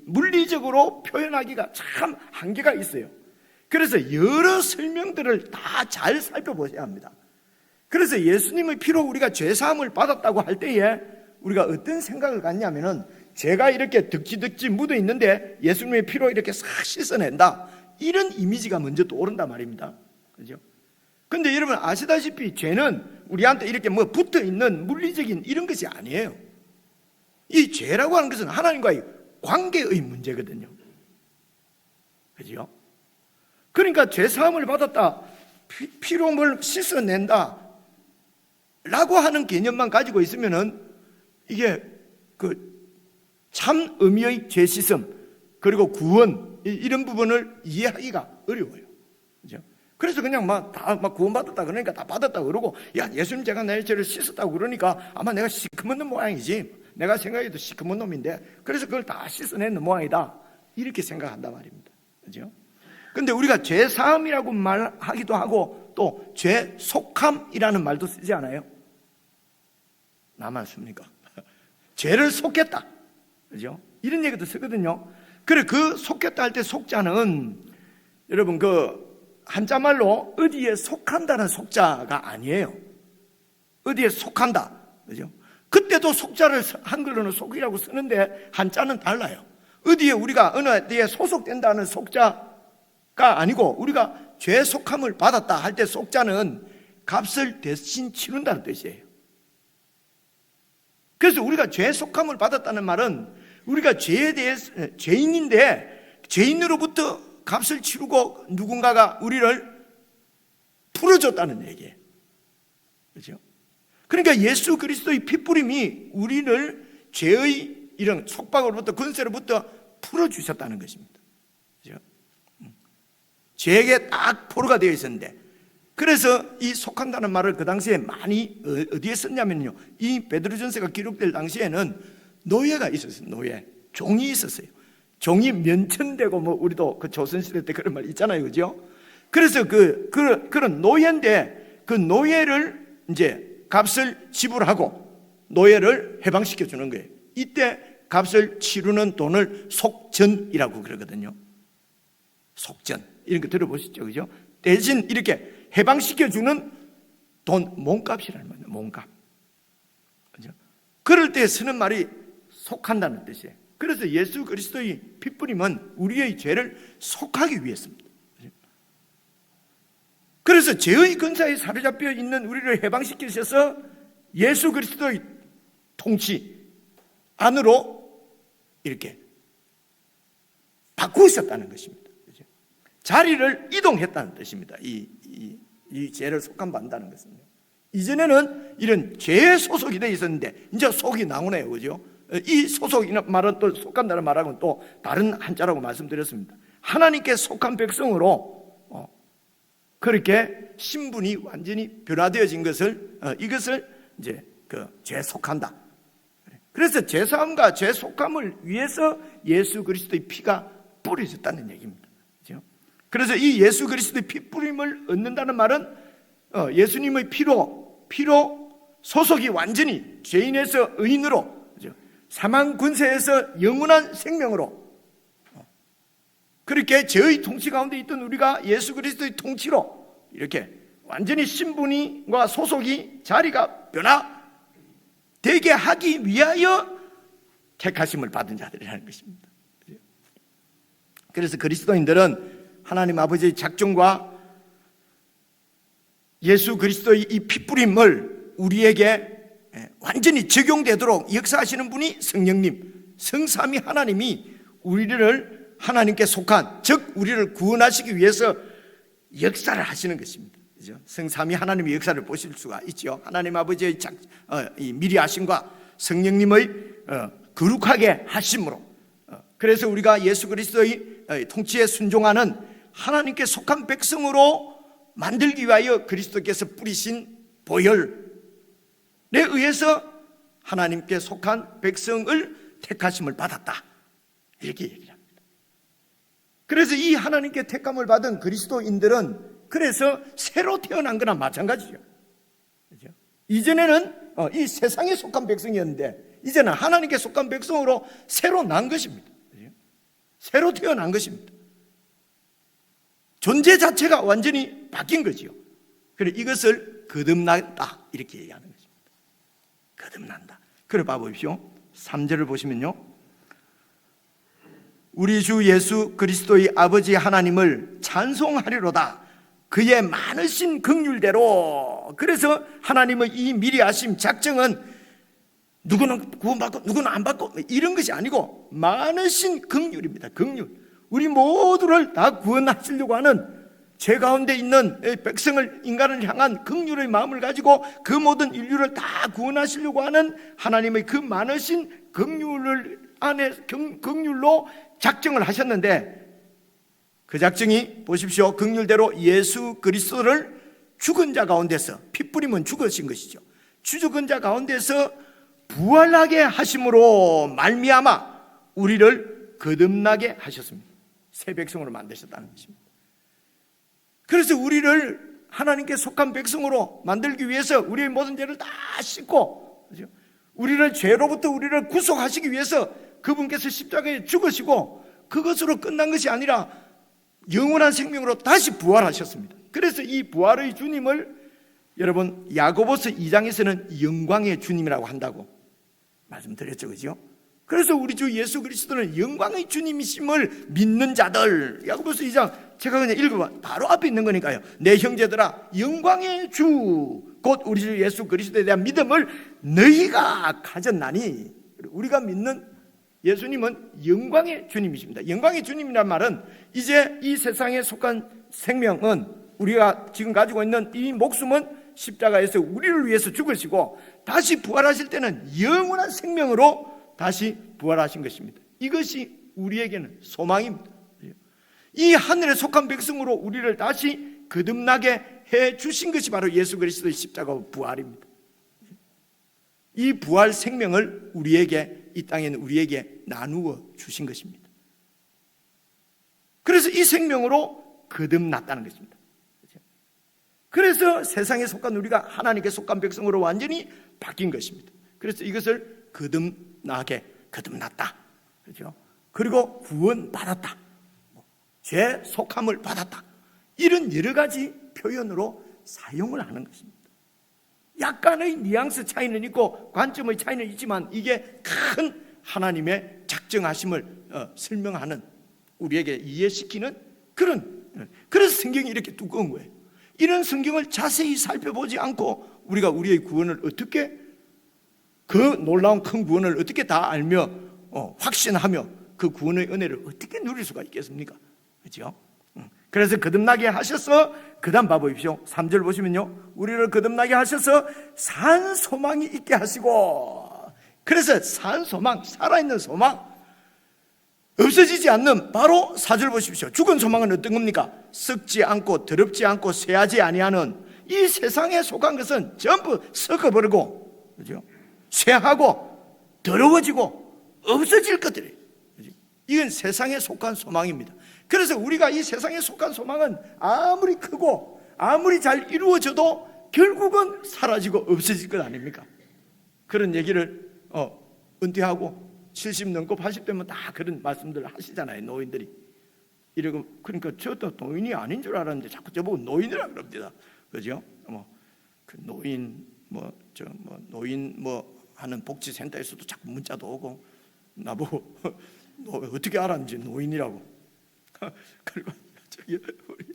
물리적으로 표현하기가 참 한계가 있어요. 그래서 여러 설명들을 다 잘 살펴보셔야 합니다. 그래서 예수님의 피로 우리가 죄사함을 받았다고 할 때에 우리가 어떤 생각을 갖냐면은, 죄가 이렇게 덕지덕지 묻어 있는데 예수님의 피로 이렇게 싹 씻어낸다, 이런 이미지가 먼저 떠오른단 말입니다. 그죠? 근데 여러분 아시다시피 죄는 우리한테 이렇게 붙어 있는 물리적인 이런 것이 아니에요. 이 죄라고 하는 것은 하나님과의 관계의 문제거든요. 그죠? 그러니까 죄사함을 받았다, 피로 뭘 씻어낸다 라고 하는 개념만 가지고 있으면은 이게 참 의미의 죄씻음 그리고 구원, 이런 부분을 이해하기가 어려워요. 그죠? 그래서 그냥 다 구원받았다 그러니까 다 받았다 그러고, 야, 예수님 제가 내 죄를 씻었다고 그러니까 아마 내가 시커먼 놈 모양이지, 내가 생각해도 시커먼 놈인데 그래서 그걸 다 씻어내는 모양이다, 이렇게 생각한단 말입니다. 그죠? 근데 우리가 죄 사함이라고 말하기도 하고 또 죄 속함이라는 말도 쓰지 않아요? 나만 씁니까? 죄를 속겠다, 그죠? 이런 얘기도 쓰거든요. 그래, 그 속겠다 할 때 속자는 여러분 한자말로 어디에 속한다는 속자가 아니에요. 어디에 속한다, 그죠? 그때도 속자를 한글로는 속이라고 쓰는데 한자는 달라요. 어디에 우리가 어느 데에 소속된다는 속자가 아니고, 우리가 죄 속함을 받았다 할 때 속자는 값을 대신 치른다는 뜻이에요. 그래서 우리가 죄 속함을 받았다는 말은 우리가 죄에 대해서 죄인인데 죄인으로부터 값을 치르고 누군가가 우리를 풀어줬다는 얘기예요. 그렇죠? 그러니까 예수 그리스도의 피뿌림이 우리를 죄의 이런 속박으로부터 권세로부터 풀어주셨다는 것입니다. 그렇죠? 죄에게 딱 포로가 되어 있었는데, 그래서 이 속한다는 말을 그 당시에 많이 어디에 썼냐면요, 이 베드로전서가 기록될 당시에는 노예가 있었어요. 노예, 종이 있었어요. 종이 면천되고, 뭐 우리도 그 조선시대 때 그런 말 있잖아요, 그죠? 그래서 그런 노예인데, 그 노예를 이제 값을 지불하고 노예를 해방시켜 주는 거예요. 이때 값을 치르는 돈을 속전이라고 그러거든요. 속전, 이런 거 들어보셨죠, 그죠? 대신 이렇게 해방시켜주는 돈, 몸값이라는 말이에요. 몸값. 그죠? 그럴 때 쓰는 말이 속한다는 뜻이에요. 그래서 예수 그리스도의 피뿌림은 우리의 죄를 속하기 위해서입니다. 그죠? 그래서 죄의 근사에 사로잡혀 있는 우리를 해방시키셔서 예수 그리스도의 통치 안으로 이렇게 바꾸셨다는 것입니다. 그죠? 자리를 이동했다는 뜻입니다. 이 죄를 속함받는다는 것은요. 이전에는 이런 죄에 소속이 되어 있었는데 이제 속이 나오네요, 그죠? 이 소속이라는 말은 또 속한다는 말하고는 또 다른 한자라고 말씀드렸습니다. 하나님께 속한 백성으로 그렇게 신분이 완전히 변화되어진 것을 이것을 이제 죄 속한다. 그래서 죄 사함과 죄 속함을 위해서 예수 그리스도의 피가 뿌려졌다는 얘기입니다. 그렇죠? 그래서 이 예수 그리스도의 피 뿌림을 얻는다는 말은 예수님의 피로 소속이 완전히 죄인에서 의인으로, 그렇죠? 사망 권세에서 영원한 생명으로, 그렇게 죄의 통치 가운데 있던 우리가 예수 그리스도의 통치로 이렇게 완전히 신분과 소속이 자리가 변화되게 하기 위하여 택하심을 받은 자들이라는 것입니다. 그래서 그리스도인들은 하나님 아버지의 작정과 예수 그리스도의 이 피뿌림을 우리에게 완전히 적용되도록 역사하시는 분이 성령님, 성삼위 하나님이 우리를 하나님께 속한, 즉 우리를 구원하시기 위해서 역사를 하시는 것입니다. 그죠? 성삼위 하나님의 역사를 보실 수가 있죠. 하나님 아버지의 미리 하심과 성령님의 거룩하게 하심으로, 그래서 우리가 예수 그리스도의 통치에 순종하는 하나님께 속한 백성으로 만들기 위하여 그리스도께서 뿌리신 보혈에 의해서 하나님께 속한 백성을 택하심을 받았다, 이렇게 얘기합니다. 그래서 이 하나님께 택함을 받은 그리스도인들은 그래서 새로 태어난 거나 마찬가지죠. 그렇죠? 이전에는 이 세상에 속한 백성이었는데 이제는 하나님께 속한 백성으로 새로 난 것입니다. 그렇죠? 새로 태어난 것입니다. 존재 자체가 완전히 바뀐 거죠. 그래, 이것을 거듭난다, 이렇게 얘기하는 것입니다. 거듭난다. 그래 봐보십시오. 3절을 보시면요, 우리 주 예수 그리스도의 아버지 하나님을 찬송하리로다. 그의 많으신 긍휼대로. 그래서 하나님의 이 미리 하심 작정은 누구는 구원받고 누구는 안 받고 이런 것이 아니고 많으신 긍휼입니다. 긍휼. 우리 모두를 다 구원하시려고 하는 죄 가운데 있는 백성을, 인간을 향한 긍휼의 마음을 가지고 그 모든 인류를 다 구원하시려고 하는 하나님의 그 많으신 긍휼을 안에 긍휼로 작정을 하셨는데, 그 작정이 보십시오. 긍휼대로 예수 그리스도를 죽은 자 가운데서, 피 뿌림은 죽으신 것이죠. 죽은 자 가운데서 부활하게 하심으로 말미암아 우리를 거듭나게 하셨습니다. 새 백성으로 만드셨다는 것입니다. 그래서 우리를 하나님께 속한 백성으로 만들기 위해서 우리의 모든 죄를 다 씻고, 그렇죠? 우리를 죄로부터 우리를 구속하시기 위해서 그분께서 십자가에 죽으시고, 그것으로 끝난 것이 아니라 영원한 생명으로 다시 부활하셨습니다. 그래서 이 부활의 주님을 여러분 야고보서 2장에서는 영광의 주님이라고 한다고 말씀드렸죠, 그죠? 그래서 우리 주 예수 그리스도는 영광의 주님이심을 믿는 자들, 야고보서 2장 제가 그냥 읽어봐, 바로 앞에 있는 거니까요. 내 형제들아, 영광의 주 곧 우리 주 예수 그리스도에 대한 믿음을 너희가 가졌나니, 우리가 믿는 예수님은 영광의 주님이십니다. 영광의 주님이란 말은 이제 이 세상에 속한 생명은, 우리가 지금 가지고 있는 이 목숨은 십자가에서 우리를 위해서 죽으시고 다시 부활하실 때는 영원한 생명으로 다시 부활하신 것입니다. 이것이 우리에게는 소망입니다. 이 하늘에 속한 백성으로 우리를 다시 거듭나게 해 주신 것이 바로 예수 그리스도의 십자가와 부활입니다. 이 부활 생명을 우리에게, 이 땅에 있는 우리에게 나누어 주신 것입니다. 그래서 이 생명으로 거듭났다는 것입니다. 그래서 세상에 속한 우리가 하나님께 속한 백성으로 완전히 바뀐 것입니다. 그래서 이것을 거듭났다. 그렇죠? 그리고 구원받았다. 죄 속함을 받았다. 이런 여러 가지 표현으로 사용을 하는 것입니다. 약간의 뉘앙스 차이는 있고 관점의 차이는 있지만 이게 큰 하나님의 작정하심을 설명하는, 우리에게 이해시키는 그래서 성경이 이렇게 두꺼운 거예요. 이런 성경을 자세히 살펴보지 않고 우리가 우리의 구원을 어떻게, 그 놀라운 큰 구원을 어떻게 다 알며 확신하며 그 구원의 은혜를 어떻게 누릴 수가 있겠습니까? 그렇죠? 그래서 거듭나게 하셔서, 그 다음 봐보십시오. 3절 보시면요, 우리를 거듭나게 하셔서 산 소망이 있게 하시고, 그래서 산 소망, 살아있는 소망, 없어지지 않는, 바로 4절 보십시오. 죽은 소망은 어떤 겁니까? 썩지 않고 더럽지 않고 쇠하지 아니하는, 이 세상에 속한 것은 전부 썩어버리고, 그죠? 쇠하고 더러워지고 없어질 것들이에요. 그죠? 이건 세상에 속한 소망입니다. 그래서 우리가 이 세상에 속한 소망은 아무리 크고 아무리 잘 이루어져도 결국은 사라지고 없어질 것 아닙니까? 그런 얘기를 은퇴하고 70 넘고 80 되면 다 그런 말씀들을 하시잖아요, 노인들이. 이러고, 그러니까 저도 노인이 아닌 줄 알았는데 자꾸 저보고 노인이라 그럽니다. 그죠? 그 노인 노인 하는 복지센터에서도 자꾸 문자도 오고 나보고 너 어떻게 알았는지 노인이라고. 그리고 저기 우리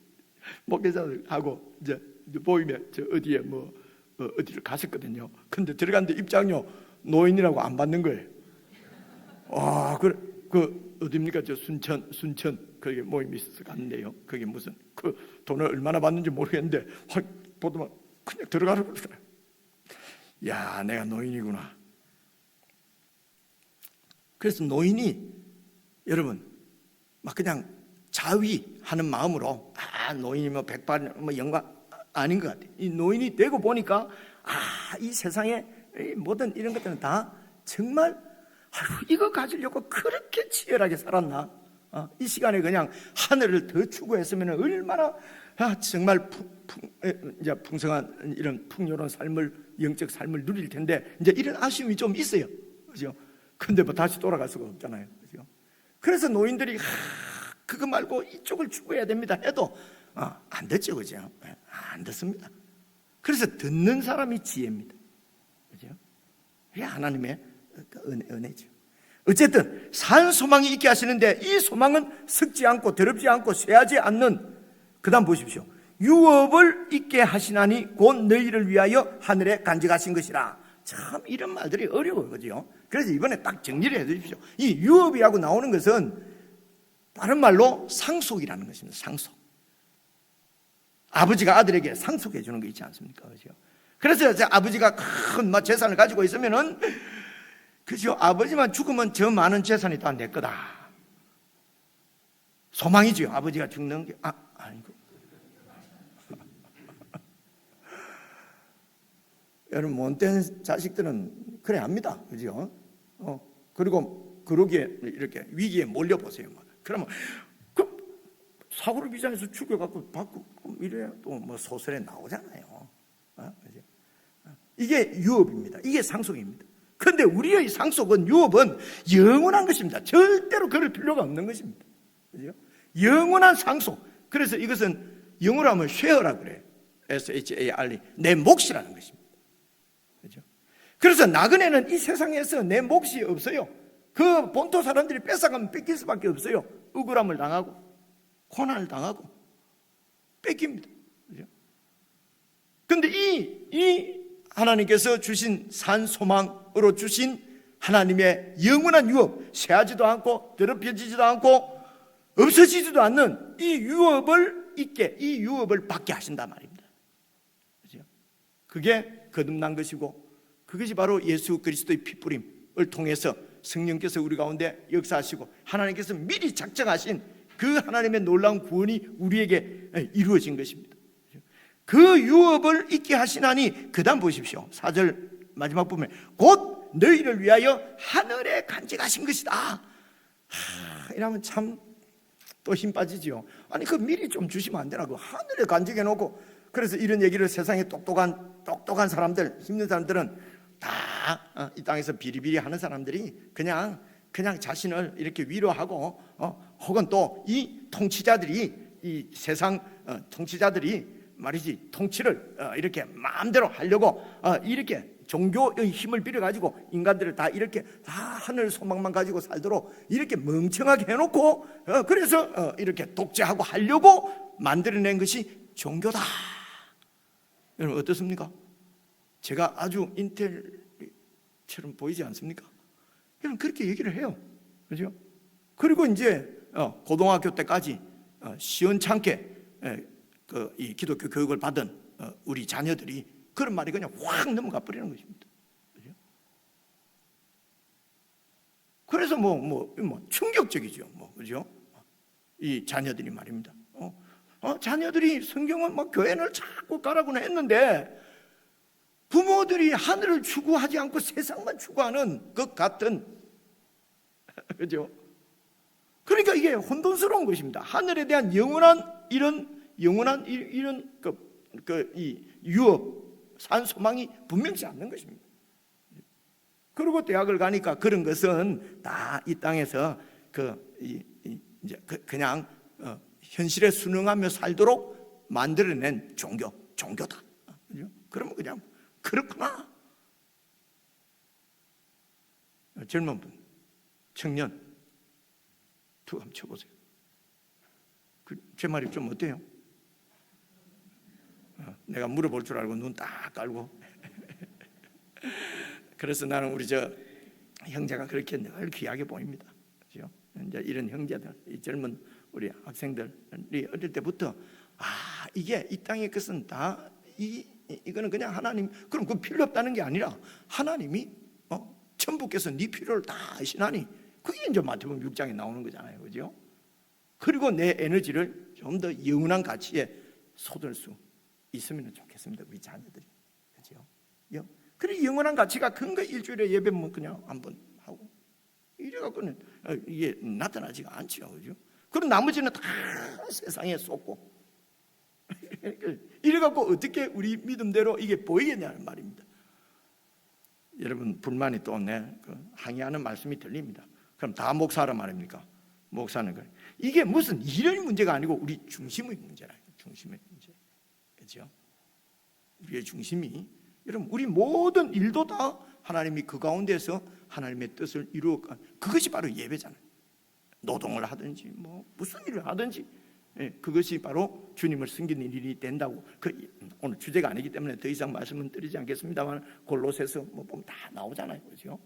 목회자들하고 이제 보이면 저 어디에 어디를 갔었거든요. 근데 들어갔는데 입장료 노인이라고 안 받는 거예요. 와, 그 어디입니까? 저 순천 거기 모임이 있어서 갔는데요. 그게 무슨 그 돈을 얼마나 받는지 모르겠는데 확 보더만 그냥 들어가라고 그러더라고요. 야, 내가 노인이구나. 그래서 노인이, 여러분, 막 그냥 자위하는 마음으로, 노인이면 백발 영광 아닌 것 같아요. 이 노인이 되고 보니까 이 세상에 모든 이런 것들은 다 정말 이거 가지려고 그렇게 치열하게 살았나? 이 시간에 그냥 하늘을 더 추구했으면 얼마나 정말 풍성한 이런 풍요로운 삶을, 영적 삶을 누릴 텐데, 이제 이런 아쉬움이 좀 있어요. 그죠? 근데 뭐 다시 돌아갈 수가 없잖아요. 그죠? 그래서 노인들이 그거 말고 이쪽을 추구해야 됩니다 해도 안 됐죠. 그죠? 안 됐습니다. 그래서 듣는 사람이 지혜입니다. 그죠? 이게 하나님의 은혜죠. 어쨌든 산 소망이 있게 하시는데, 이 소망은 썩지 않고 더럽지 않고 쇠하지 않는, 그 다음 보십시오. 유업을 있게 하시나니 곧 너희를 위하여 하늘에 간직하신 것이라. 참 이런 말들이 어려워요. 그죠? 그래서 이번에 딱 정리를 해 주십시오. 이 유업이라고 나오는 것은 다른 말로 상속이라는 것입니다. 상속. 아버지가 아들에게 상속해 주는 거 있지 않습니까? 그죠? 그래서 아버지가 큰 재산을 가지고 있으면은, 그죠? 아버지만 죽으면 저 많은 재산이 다 내 거다. 소망이죠. 아버지가 죽는 게 아니고. 여러분, 못된 자식들은 그래 합니다. 그죠? 그리고 그러기에 이렇게 위기에 몰려 보세요. 그러면 사고를 비자해서 죽여갖고 받고 이래야 또 소설에 나오잖아요. 그죠? 이게 유업입니다. 이게 상속입니다. 그런데 우리의 상속은, 유업은 영원한 것입니다. 절대로 그럴 필요가 없는 것입니다. 그죠? 영원한 상속. 그래서 이것은 영어로 하면 쉐어라 그래요. SHARE, 내 몫이라는 것입니다. 그죠? 그래서 나그네는 이 세상에서 내 몫이 없어요. 그 본토 사람들이 뺏어가면 뺏길 수밖에 없어요. 억울함을 당하고 고난을 당하고 뺏깁니다. 그죠? 근데 이 하나님께서 주신 산 소망으로 주신 하나님의 영원한 유업, 쇠하지도 않고 더럽혀지지도 않고 없어지지도 않는 이 유업을 있게, 이 유업을 받게 하신단 말입니다. 그죠? 그게 거듭난 것이고, 그것이 바로 예수 그리스도의 피뿌림을 통해서 성령께서 우리 가운데 역사하시고 하나님께서 미리 작정하신 그 하나님의 놀라운 구원이 우리에게 이루어진 것입니다. 그 유업을 있게 하시나니, 그 다음 보십시오. 4절 마지막 부분에 곧 너희를 위하여 하늘에 간직하신 것이다. 이러면 참 또 힘 빠지죠. 아니 그 미리 좀 주시면 안 되나? 그 하늘에 간직해 놓고. 그래서 이런 얘기를 세상에 똑똑한 사람들, 힘든 사람들은 다 이 땅에서 비리비리 하는 사람들이 그냥 자신을 이렇게 위로하고, 혹은 또 이 통치자들이, 이 세상 통치자들이 말이지, 통치를 이렇게 마음대로 하려고 이렇게 종교의 힘을 빌어가지고 인간들을 다 이렇게 다 하늘 소망만 가지고 살도록 이렇게 멍청하게 해놓고, 그래서 이렇게 독재하고 하려고 만들어낸 것이 종교다. 여러분 어떻습니까? 제가 아주 인텔처럼 보이지 않습니까? 여러분 그렇게 얘기를 해요. 그죠? 그리고 이제 고등학교 때까지 시원찮게 이 기독교 교육을 받은 우리 자녀들이 그런 말이 그냥 확 넘어가 버리는 것입니다. 그죠? 그래서 뭐 충격적이죠. 그죠? 이 자녀들이 말입니다. 자녀들이 성경을 막 교회를 자꾸 가라고는 했는데, 부모들이 하늘을 추구하지 않고 세상만 추구하는 것 같은, 그죠? 그러니까 이게 혼돈스러운 것입니다. 하늘에 대한 영원한 이 유업, 산 소망이 분명치 않는 것입니다. 그리고 대학을 가니까 그런 것은 다 이 땅에서 그냥 현실에 순응하며 살도록 만들어낸 종교다. 그죠? 그러면 그냥 그렇구나. 젊은 분, 청년, 두 한번 쳐보세요. 제 말이 좀 어때요? 내가 물어볼 줄 알고 눈 딱 깔고. 그래서 나는 우리 저 형제가 그렇게 늘 귀하게 보입니다. 그죠? 이제 이런 형제들, 이 젊은 우리 학생들이 어릴 때부터 이게 이 땅의 것은 다 이거는 그냥 하나님, 그럼 그 필요 없다는 게 아니라 하나님이 천부께서 네 필요를 다 아시나니, 그게 이제 마태복음 6장에 나오는 거잖아요. 그죠? 그리고 내 에너지를 좀 더 영원한 가치에 쏟을 수 있으면 좋겠습니다. 우리 자녀들이. 그죠? 그리고 영원한 가치가 큰 거 일주일에 예배면 그냥 한번 하고 이래갖고는 이게 나타나지가 않죠. 그죠? 그럼 나머지는 다 세상에 쏟고 이래갖고 어떻게 우리 믿음대로 이게 보이겠냐는 말입니다. 여러분 불만이 또 항의하는 말씀이 들립니다. 그럼 다 목사라 말입니까? 목사는 그래. 이게 무슨 이런 문제가 아니고 우리 중심의 문제라. 중심의 문제. 그렇죠? 우리의 중심이, 여러분 우리 모든 일도 다 하나님이 그 가운데서 하나님의 뜻을 이루어가, 그것이 바로 예배잖아요. 노동을 하든지 무슨 일을 하든지 그것이 바로 주님을 섬기는 일이 된다고. 오늘 주제가 아니기 때문에 더 이상 말씀은 드리지 않겠습니다만, 골로새서 보면 다 나오잖아요. 그렇죠?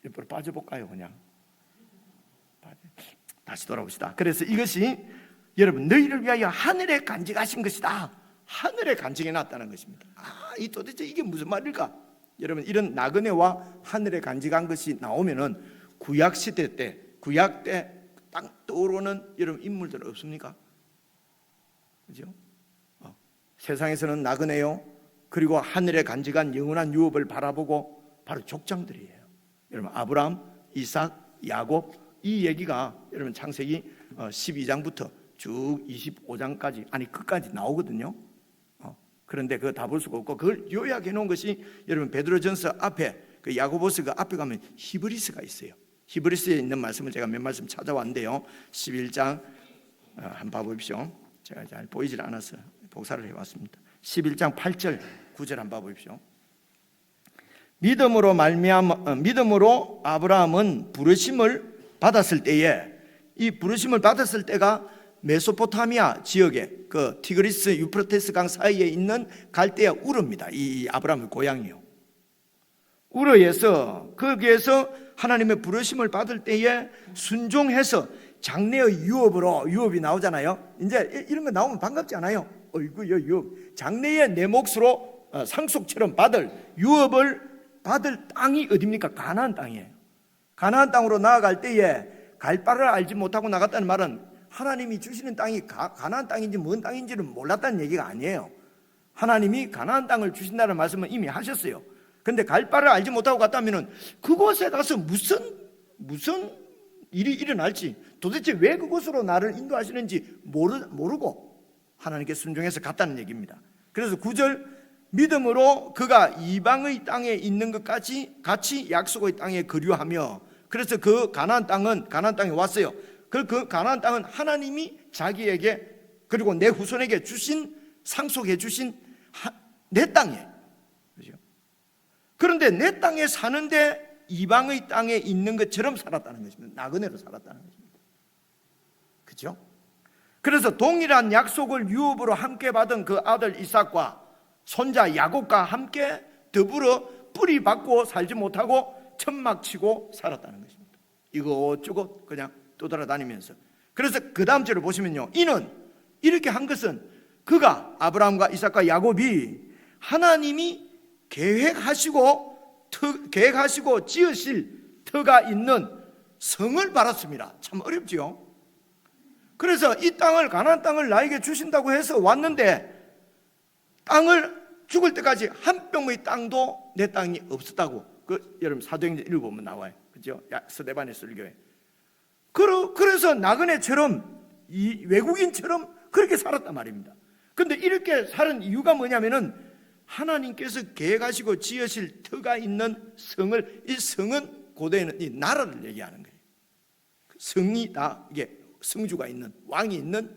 옆으로 빠져볼까요? 그냥 다시 돌아봅시다. 그래서 이것이 여러분 너희를 위하여 하늘에 간직하신 것이다. 하늘에 간직해 놨다는 것입니다. 이 도대체 이게 무슨 말일까? 여러분 이런 나그네와 하늘에 간직한 것이 나오면은 구약 시대 때, 구약 때 딱 떠오르는 여러분 인물들 없습니까? 그죠? 세상에서는 나그네요, 그리고 하늘에 간직한 영원한 유업을 바라보고 바로 족장들이에요. 여러분 아브라함, 이삭, 야곱, 이 얘기가 여러분 창세기 12장부터 쭉 25장까지, 아니 끝까지 나오거든요. 그런데 그거 다 볼 수가 없고, 그걸 요약해 놓은 것이 여러분 베드로전서 앞에, 그 야고보서 그 앞에 가면 히브리서가 있어요. 히브리서에 있는 말씀을 제가 몇 말씀 찾아왔는데요. 11장 한번 봐보십시오. 제가 잘 보이질 않아서 복사를 해왔습니다. 11장 8절 9절 한번 봐보십시오. 믿음으로 아브라함은 부르심을 받았을 때에, 이 부르심을 받았을 때가 메소포타미아 지역에 그 티그리스 유프라테스 강 사이에 있는 갈대아 우르입니다. 이 아브라함의 고향이요. 우르에서 거기에서 하나님의 부르심을 받을 때에 순종해서 장래의 유업이 나오잖아요. 이제 이런 거 나오면 반갑지 않아요? 어이구, 유업. 장래의 내 몫으로 상속처럼 받을 유업을 받을 땅이 어디입니까? 가나안 땅이에요. 가나안 땅으로 나아갈 때에 갈 바를 알지 못하고 나갔다는 말은 하나님이 주시는 땅이 가나안 땅인지 뭔 땅인지를 몰랐다는 얘기가 아니에요. 하나님이 가나안 땅을 주신다는 말씀은 이미 하셨어요. 근데 갈 바를 알지 못하고 갔다면 그곳에 가서 무슨 일이 일어날지, 도대체 왜 그곳으로 나를 인도하시는지 모르고 하나님께 순종해서 갔다는 얘기입니다. 그래서 9절, 믿음으로 그가 이방의 땅에 있는 것까지 같이 약속의 땅에 거류하며, 그래서 그 가나안 땅에 왔어요. 그 가나안 땅은 하나님이 자기에게 그리고 내 후손에게 주신, 상속해 주신 내 땅이에요. 그렇죠? 그런데 내 땅에 사는데 이방의 땅에 있는 것처럼 살았다는 것입니다. 나그네로 살았다는 것입니다. 그렇죠? 그래서 동일한 약속을 유업으로 함께 받은 그 아들 이삭과 손자 야곱과 함께 더불어 뿌리 박고 살지 못하고 천막 치고 살았다는 것입니다. 이것저것 그냥 떠돌아다니면서. 그래서 그 다음 절을 보시면요, 이는 이렇게 한 것은 그가, 아브라함과 이삭과 야곱이 하나님이 계획하시고 지으실 터가 있는 성을 바랐습니다. 참 어렵지요. 그래서 이 땅을, 가나안 땅을 나에게 주신다고 해서 왔는데 땅을 죽을 때까지 한 뼘의 땅도 내 땅이 없었다고. 여러분 사도행전 읽어보면 나와요. 그죠? 스데반의 설교에. 그래서 나그네처럼, 이 외국인처럼 그렇게 살았단 말입니다. 근데 이렇게 사는 이유가 뭐냐면은 하나님께서 계획하시고 지으실 터가 있는 성을, 이 성은 고대에는 이 나라를 얘기하는 거예요. 성이 다 이게 성주가 있는, 왕이 있는,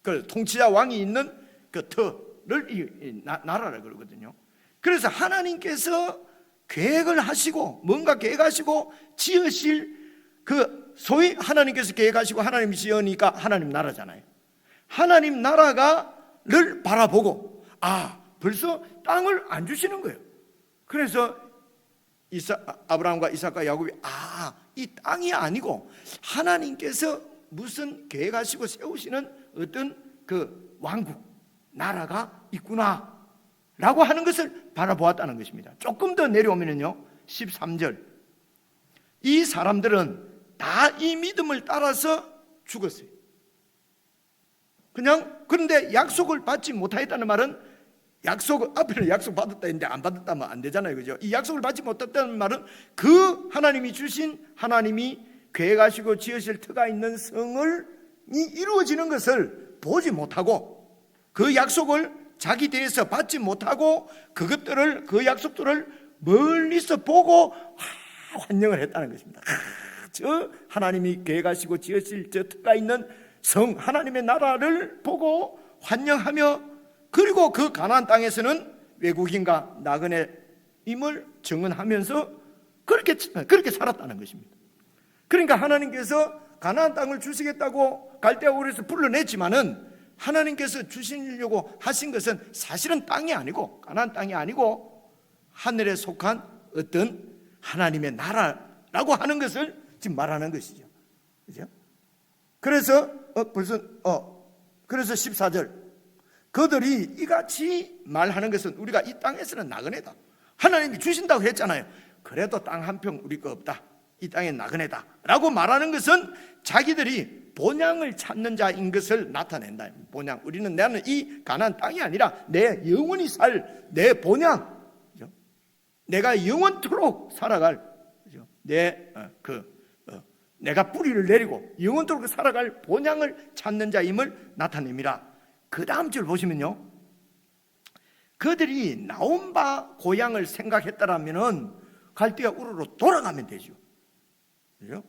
그 통치자 왕이 있는 그 터를 이 나라를 그러거든요. 그래서 하나님께서 계획을 하시고, 뭔가 계획하시고 지으실 그 소위 하나님께서 계획하시고 하나님이 지으니까 하나님 나라잖아요. 하나님 나라를 바라보고, 벌써 땅을 안 주시는 거예요. 그래서 아브라함과 이삭과 야곱이 이 땅이 아니고 하나님께서 무슨 계획하시고 세우시는 어떤 그 왕국, 나라가 있구나 라고 하는 것을 바라보았다는 것입니다. 조금 더 내려오면요 13절, 이 사람들은 다 이 믿음을 따라서 죽었어요. 그런데 약속을 받지 못하였다는 말은, 앞에는 약속 받았다 했는데 안 받았다면 안 되잖아요. 그죠? 이 약속을 받지 못했다는 말은 그 하나님이 주신, 하나님이 계획하시고 지으실 터가 있는 성을 이루어지는 것을 보지 못하고, 그 약속을 자기 대해서 받지 못하고 그 약속들을 멀리서 보고 환영을 했다는 것입니다. 저 하나님이 계획하시고 지으실 저 터가 있는 성, 하나님의 나라를 보고 환영하며, 그리고 그 가나안 땅에서는 외국인과 나그네임을 증언하면서 그렇게 살았다는 것입니다. 그러니까 하나님께서 가나안 땅을 주시겠다고 갈대아 우르에서 불러냈지만은, 하나님께서 주시려고 하신 것은 사실은 땅이 아니고, 가나안 땅이 아니고 하늘에 속한 어떤 하나님의 나라라고 하는 것을 지금 말하는 것이죠. 그죠? 그래서 그래서 14절, 그들이 이같이 말하는 것은 우리가 이 땅에서는 나그네다, 하나님이 주신다고 했잖아요. 그래도 땅 한 평 우리 거 없다, 이 땅에 나그네다 라고 말하는 것은 자기들이 본향을 찾는 자인 것을 나타낸다. 본향, 나는 이 가나안 땅이 아니라 내 영원히 살 내 본향, 내가 영원토록 살아갈, 내가 뿌리를 내리고 영원토록 살아갈 본향을 찾는 자임을 나타냅니다. 그 다음 줄 보시면요, 그들이 나온 바 고향을 생각했다라면은 갈대아 우르로 돌아가면 되죠. 그죠?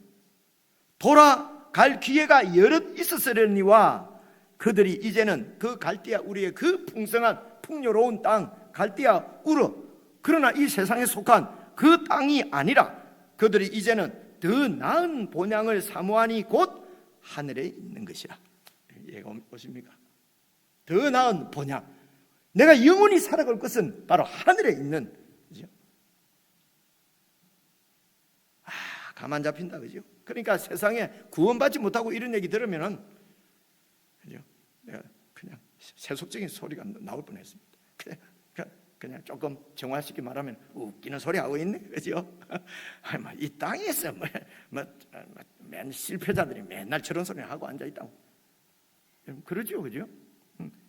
돌아갈 기회가 여럿 있었으려니와 그들이 이제는 그 갈대아 우르의 그 풍성한 풍요로운 땅 갈대아 우르, 그러나 이 세상에 속한 그 땅이 아니라 그들이 이제는 더 나은 본향을 사모하니 곧 하늘에 있는 것이라. 얘가 무엇입니까? 더 나은 본향, 내가 영원히 살아갈 것은 바로 하늘에 있는, 그죠? 가만 잡힌다, 그죠? 그러니까 세상에 구원받지 못하고 이런 얘기 들으면은, 그죠? 내가 그냥 세속적인 소리가 나올 뻔했습니다. 그냥 조금 정화시키 말하면 웃기는 소리 하고 있네, 그죠? 이 땅에서 맨 실패자들이 맨날 저런 소리 하고 앉아 있다고. 그러죠, 그죠?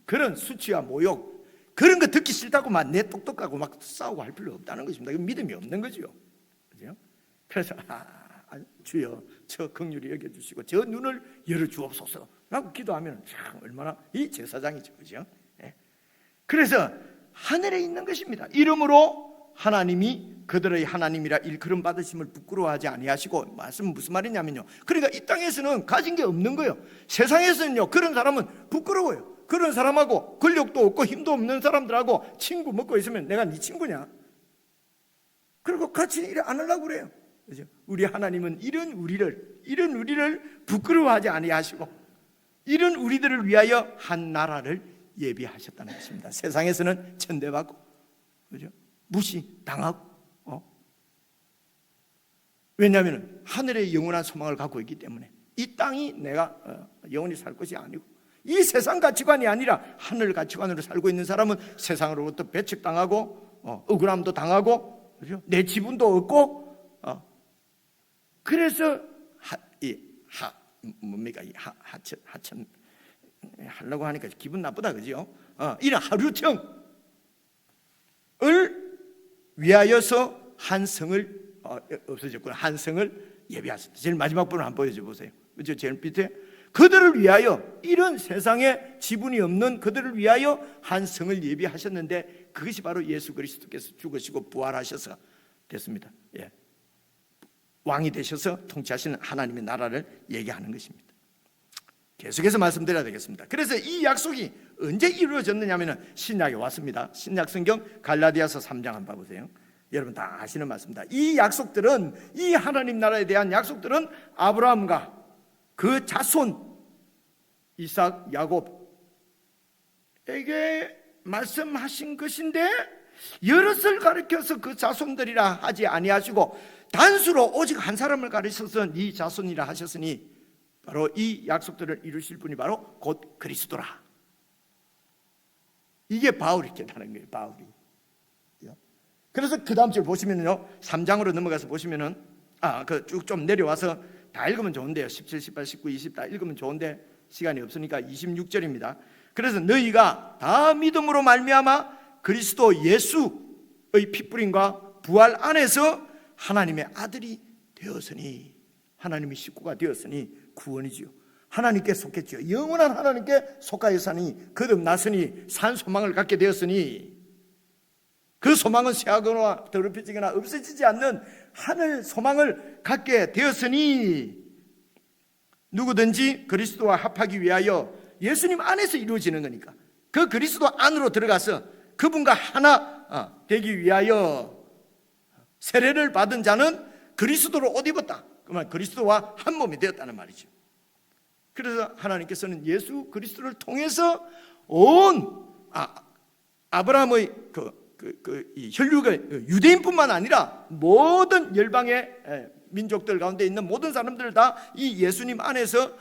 그런 수치와 모욕, 그런 거 듣기 싫다고 막 내 똑똑하고 막 싸우고 할 필요 없다는 것입니다. 이건 믿음이 없는 거죠, 그죠? 그래서 주여 저 긍휼히 여겨주시고 저 눈을 열어주옵소서 라고 기도하면 참 얼마나 이 제사장이죠, 그죠? 예. 그래서 하늘에 있는 것입니다. 이러므로 하나님이 그들의 하나님이라 일컬음 받으심을 부끄러워하지 아니하시고, 말씀은 무슨 말이냐면요, 그러니까 이 땅에서는 가진 게 없는 거예요. 세상에서는요 그런 사람은 부끄러워요. 그런 사람하고 권력도 없고 힘도 없는 사람들하고 친구 먹고 있으면 내가 네 친구냐? 그리고 같이 일 안 하려고 그래요, 그죠? 우리 하나님은 이런 우리를 부끄러워하지 아니하시고 이런 우리들을 위하여 한 나라를 예비하셨다는 것입니다. 세상에서는 천대받고, 그죠? 무시당하고, 왜냐하면 하늘의 영원한 소망을 갖고 있기 때문에 이 땅이 내가 영원히 살 것이 아니고 이 세상 가치관이 아니라 하늘 가치관으로 살고 있는 사람은 세상으로부터 배척당하고 억울함도 당하고, 그죠? 내 지분도 없고, 그래서 하천 하려고 하니까 기분 나쁘다, 그죠? 이런 하루청을 위하여서 한 성을 없어졌구나. 한 성을 예비하셨다. 제일 마지막 부분 한번 보여줘 보세요. 그죠? 제일 밑에 그들을 위하여, 이런 세상에 지분이 없는 그들을 위하여 한 성을 예비하셨는데 그것이 바로 예수 그리스도께서 죽으시고 부활하셔서 됐습니다. 예. 왕이 되셔서 통치하시는 하나님의 나라를 얘기하는 것입니다. 계속해서 말씀드려야 되겠습니다. 그래서 이 약속이 언제 이루어졌느냐면 신약에 왔습니다. 신약 성경 갈라디아서 3장 한번 봐보세요. 여러분 다 아시는 말씀입니다. 이 약속들은, 이 하나님 나라에 대한 약속들은 아브라함과 그 자손 이삭, 야곱에게 말씀하신 것인데 여럿을 가리켜서 그 자손들이라 하지 아니하시고 단수로 오직 한 사람을 가리셔서 네 자손이라 하셨으니 바로 이 약속들을 이루실 분이 바로 곧 그리스도라. 이게 바울이 깨달은 거예요, 바울이. 그래서 그 다음 줄 보시면요, 3장으로 넘어가서 보시면은, 쭉 좀 내려와서 다 읽으면 좋은데요, 17, 18, 19, 20 다 읽으면 좋은데 시간이 없으니까 26절입니다. 그래서 너희가 다 믿음으로 말미암아 그리스도 예수의 핏부림과 부활 안에서 하나님의 아들이 되었으니, 하나님의 식구가 되었으니 구원이지요. 하나님께 속했지요. 영원한 하나님께 속하였으니 거듭났으니 산 소망을 갖게 되었으니, 그 소망은 쇠하거나 더럽혀지거나 없어지지 않는 하늘 소망을 갖게 되었으니 누구든지 그리스도와 합하기 위하여, 예수님 안에서 이루어지는 거니까 그 그리스도 안으로 들어가서 그분과 하나 되기 위하여 세례를 받은 자는 그리스도로 옷 입었다. 그러면 그리스도와 한 몸이 되었다는 말이죠. 그래서 하나님께서는 예수 그리스도를 통해서 온 아브라함의 이 혈육의 유대인뿐만 아니라 모든 열방의 민족들 가운데 있는 모든 사람들 다 이 예수님 안에서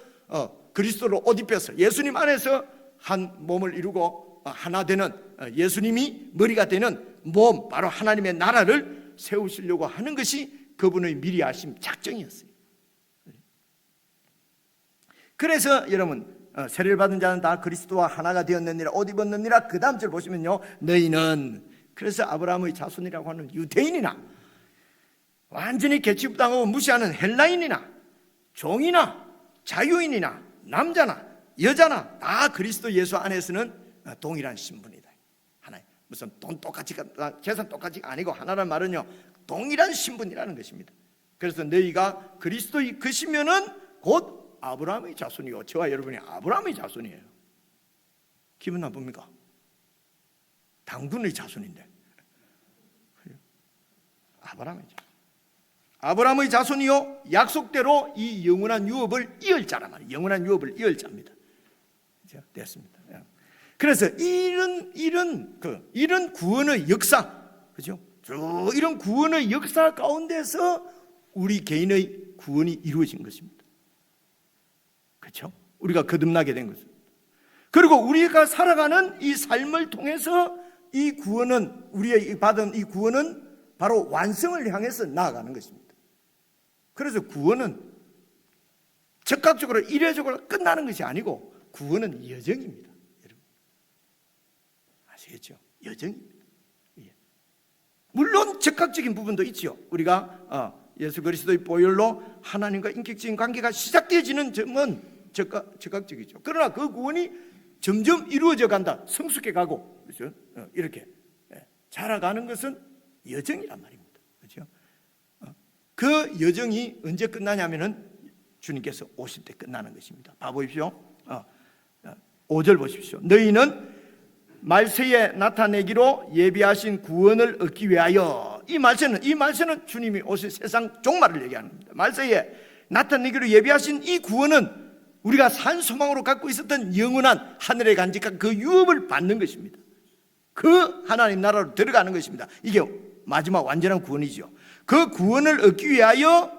그리스도로 옷 입혀서 예수님 안에서 한 몸을 이루고 하나 되는, 예수님이 머리가 되는 몸, 바로 하나님의 나라를 세우시려고 하는 것이 그분의 미리 하신 작정이었어요. 그래서 여러분, 세례를 받은 자는 다 그리스도와 하나가 되었느니라, 옷 입었느니라. 그 다음 절 보시면요, 너희는, 그래서 아브라함의 자손이라고 하는 유대인이나 완전히 계집당하고 무시하는 헬라인이나 종이나 자유인이나 남자나 여자나 다 그리스도 예수 안에서는 동일한 신분이다. 하나, 무슨 돈 똑같이 재산 똑같이 아니고 하나란 말은요, 동일한 신분이라는 것입니다. 그래서 너희가 그리스도의 것이면은 곧 아브라함의 자손이요, 저와 여러분이 아브라함의 자손이에요. 기분 나쁩니까? 당군의 자손인데. 아브라함의 자손. 아브라함의 자손이요, 약속대로 이 영원한 유업을 이을 자란 말이에요. 영원한 유업을 이을 자입니다. 됐습니다. 그래서 이런 구원의 역사, 그죠? 이런 구원의 역사 가운데서 우리 개인의 구원이 이루어진 것입니다. 그렇죠? 우리가 거듭나게 된 것입니다. 그리고 우리가 살아가는 이 삶을 통해서 이 구원은, 우리의 받은 이 구원은 바로 완성을 향해서 나아가는 것입니다. 그래서 구원은 즉각적으로 이례적으로 끝나는 것이 아니고 구원은 여정입니다. 여러분 아시겠죠? 여정입니다. 예. 물론 즉각적인 부분도 있죠. 우리가 예수 그리스도의 보혈로 하나님과 인격적인 관계가 시작되어지는 점은 즉각적이죠. 그러나 그 구원이 점점 이루어져 간다, 성숙해 가고, 그렇죠? 이렇게 자라가는 것은 여정이란 말입니다. 그렇죠? 그 여정이 언제 끝나냐면은 주님께서 오실 때 끝나는 것입니다. 봐보십시오. 5절 보십시오. 너희는 말세에 나타내기로 예비하신 구원을 얻기 위하여. 이 말세는 주님이 오실 세상 종말을 얘기하는 겁니다. 말세에 나타내기로 예비하신 이 구원은 우리가 산 소망으로 갖고 있었던 영원한 하늘의 간직한 그 유업을 받는 것입니다. 그 하나님 나라로 들어가는 것입니다. 이게 마지막 완전한 구원이죠. 그 구원을 얻기 위하여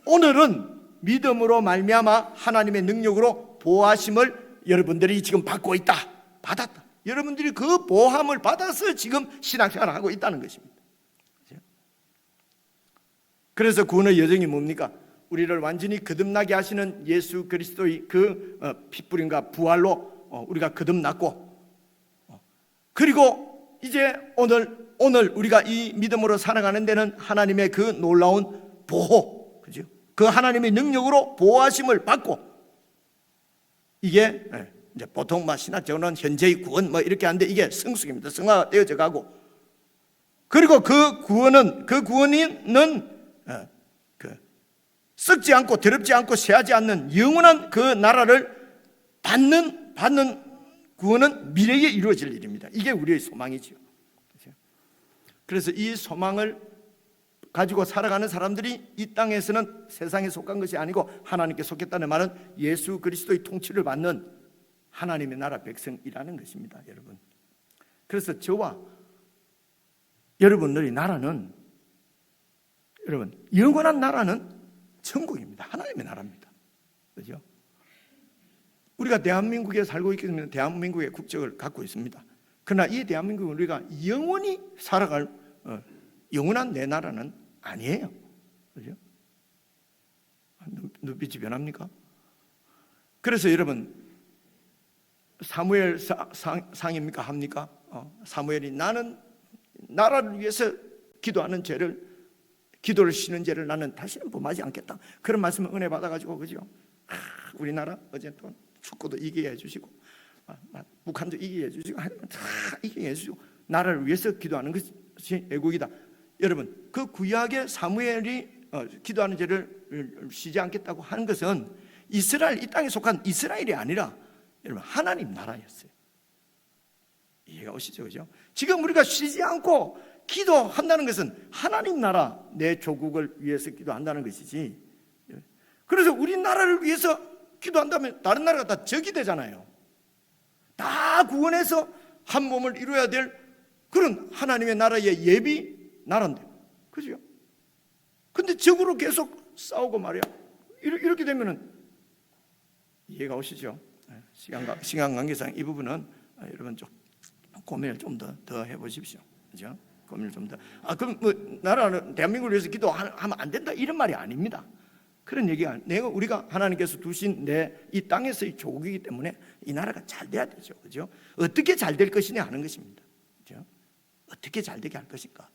오늘은 믿음으로 말미암아 하나님의 능력으로 보호하심을 여러분들이 지금 받고 있다, 받았다. 여러분들이 그 보호함을 받아서 지금 신앙생활을 하고 있다는 것입니다. 그래서 구원의 여정이 뭡니까? 우리를 완전히 거듭나게 하시는 예수 그리스도의 그 피뿌림과 부활로 우리가 거듭났고, 그리고 이제 오늘 우리가 이 믿음으로 살아가는 데는 하나님의 그 놀라운 보호, 그죠? 그 하나님의 능력으로 보호하심을 받고, 이게 이제 보통 신학적으로는 현재의 구원 이렇게 하는데 이게 성숙입니다. 성화가 되어져 가고, 그리고 그 구원은 썩지 않고 더럽지 않고 쇠하지 않는 영원한 그 나라를 받는 구원은 미래에 이루어질 일입니다. 이게 우리의 소망이죠. 그래서 이 소망을 가지고 살아가는 사람들이 이 땅에서는 세상에 속한 것이 아니고 하나님께 속했다는 말은 예수 그리스도의 통치를 받는 하나님의 나라 백성이라는 것입니다, 여러분. 그래서 저와 여러분들의 나라는, 여러분, 영원한 나라는 천국입니다. 하나님의 나라입니다. 그렇죠? 우리가 대한민국에 살고 있기 때문에 대한민국의 국적을 갖고 있습니다. 그러나 이 대한민국은 우리가 영원히 살아갈 영원한 내 나라는 아니에요. 그렇죠? 눈빛이 변합니까? 그래서 여러분, 사무엘 상입니까? 합니까? 사무엘이 나는 나라를 위해서 기도를 쉬는 죄를 나는 다시는 범하지 않겠다. 그런 말씀을 은혜 받아가지고, 그죠? 우리나라 어제 또 축구도 이기게 해주시고, 북한도 이기게 해주시고, 다 이기게 해주시고, 나라를 위해서 기도하는 것이 애국이다. 여러분, 그 구약의 사무엘이 기도하는 죄를 쉬지 않겠다고 하는 것은 이스라엘, 이 땅에 속한 이스라엘이 아니라 여러분 하나님 나라였어요. 이해가 오시죠? 그죠? 지금 우리가 쉬지 않고 기도한다는 것은 하나님 나라, 내 조국을 위해서 기도한다는 것이지. 그래서 우리 나라를 위해서 기도한다면 다른 나라가 다 적이 되잖아요. 다 구원해서 한 몸을 이루어야 될 그런 하나님의 나라의 예비 나라인데, 그죠? 근데 적으로 계속 싸우고 말이야. 이렇게 되면은 이해가 오시죠? 시간 관계상 이 부분은 여러분 좀 고민을 좀 더 해보십시오. 그죠? 고민을 좀 더. 그럼 나라는 대한민국을 위해서 기도하면 안 된다 이런 말이 아닙니다. 그런 얘기가 우리가 하나님께서 두신 이 땅에서의 조국이기 때문에 이 나라가 잘 돼야 되죠. 그죠? 어떻게 잘 될 것이냐 하는 것입니다. 그죠? 어떻게 잘 되게 할 것인가.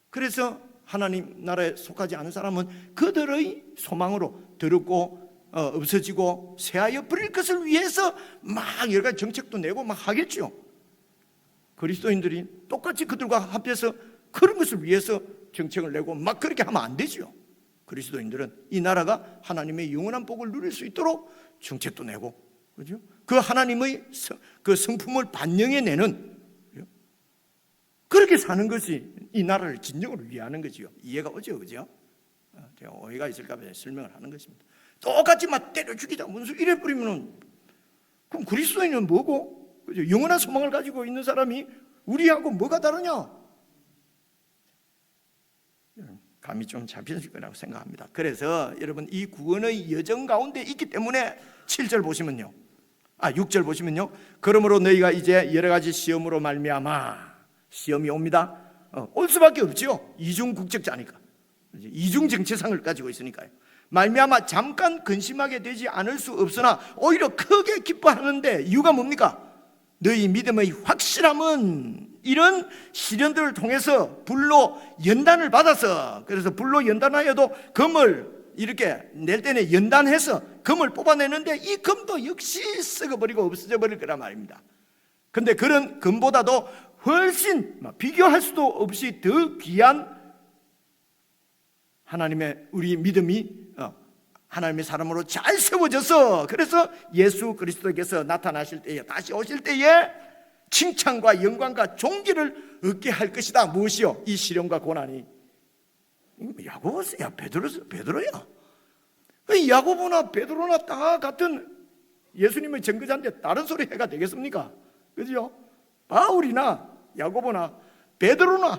그래서 하나님 나라에 속하지 않은 사람은 그들의 소망으로 더럽고 없어지고 쇠하여 버릴 것을 위해서 막 여러 가지 정책도 내고 막 하겠죠. 그리스도인들이 똑같이 그들과 합해서 그런 것을 위해서 정책을 내고 막 그렇게 하면 안 되죠. 그리스도인들은 이 나라가 하나님의 영원한 복을 누릴 수 있도록 정책도 내고, 그죠? 그 하나님의 그 성품을 반영해내는, 그렇게 사는 것이 이 나라를 진정으로 위하는 거지요. 이해가 오죠, 그죠? 제가 오해가 있을까 봐 설명을 하는 것입니다. 똑같이 막 때려 죽이자 문수 이래 버리면은 그럼 그리스도인은 뭐고? 그죠? 영원한 소망을 가지고 있는 사람이 우리하고 뭐가 다르냐? 감이 좀 잡히실 거라고 생각합니다. 그래서 여러분 이 구원의 여정 가운데 있기 때문에 7절 보시면요, 6절 보시면요, 그러므로 너희가 이제 여러 가지 시험으로 말미암아, 시험이 옵니다. 올 수밖에 없죠. 이중 국적자니까, 이중 정체성을 가지고 있으니까요. 말미암아 잠깐 근심하게 되지 않을 수 없으나 오히려 크게 기뻐하는데, 이유가 뭡니까? 너희 믿음의 확실함은 이런 시련들을 통해서 불로 연단을 받아서, 그래서 불로 연단하여도 금을 이렇게 낼 때는 연단해서 금을 뽑아내는데 이 금도 역시 썩어버리고 없어져 버릴 거란 말입니다. 근데 그런 금보다도 훨씬 비교할 수도 없이 더 귀한 하나님의 우리 믿음이 하나님의 사람으로 잘 세워져서, 그래서 예수 그리스도께서 나타나실 때에, 다시 오실 때에 칭찬과 영광과 존귀를 얻게 할 것이다. 무엇이요? 이 시련과 고난이. 야고보야, 베드로야. 야고보나 베드로나 다 같은 예수님의 증거자인데 다른 소리 해가 되겠습니까? 그죠? 바울이나 야고보나 베드로나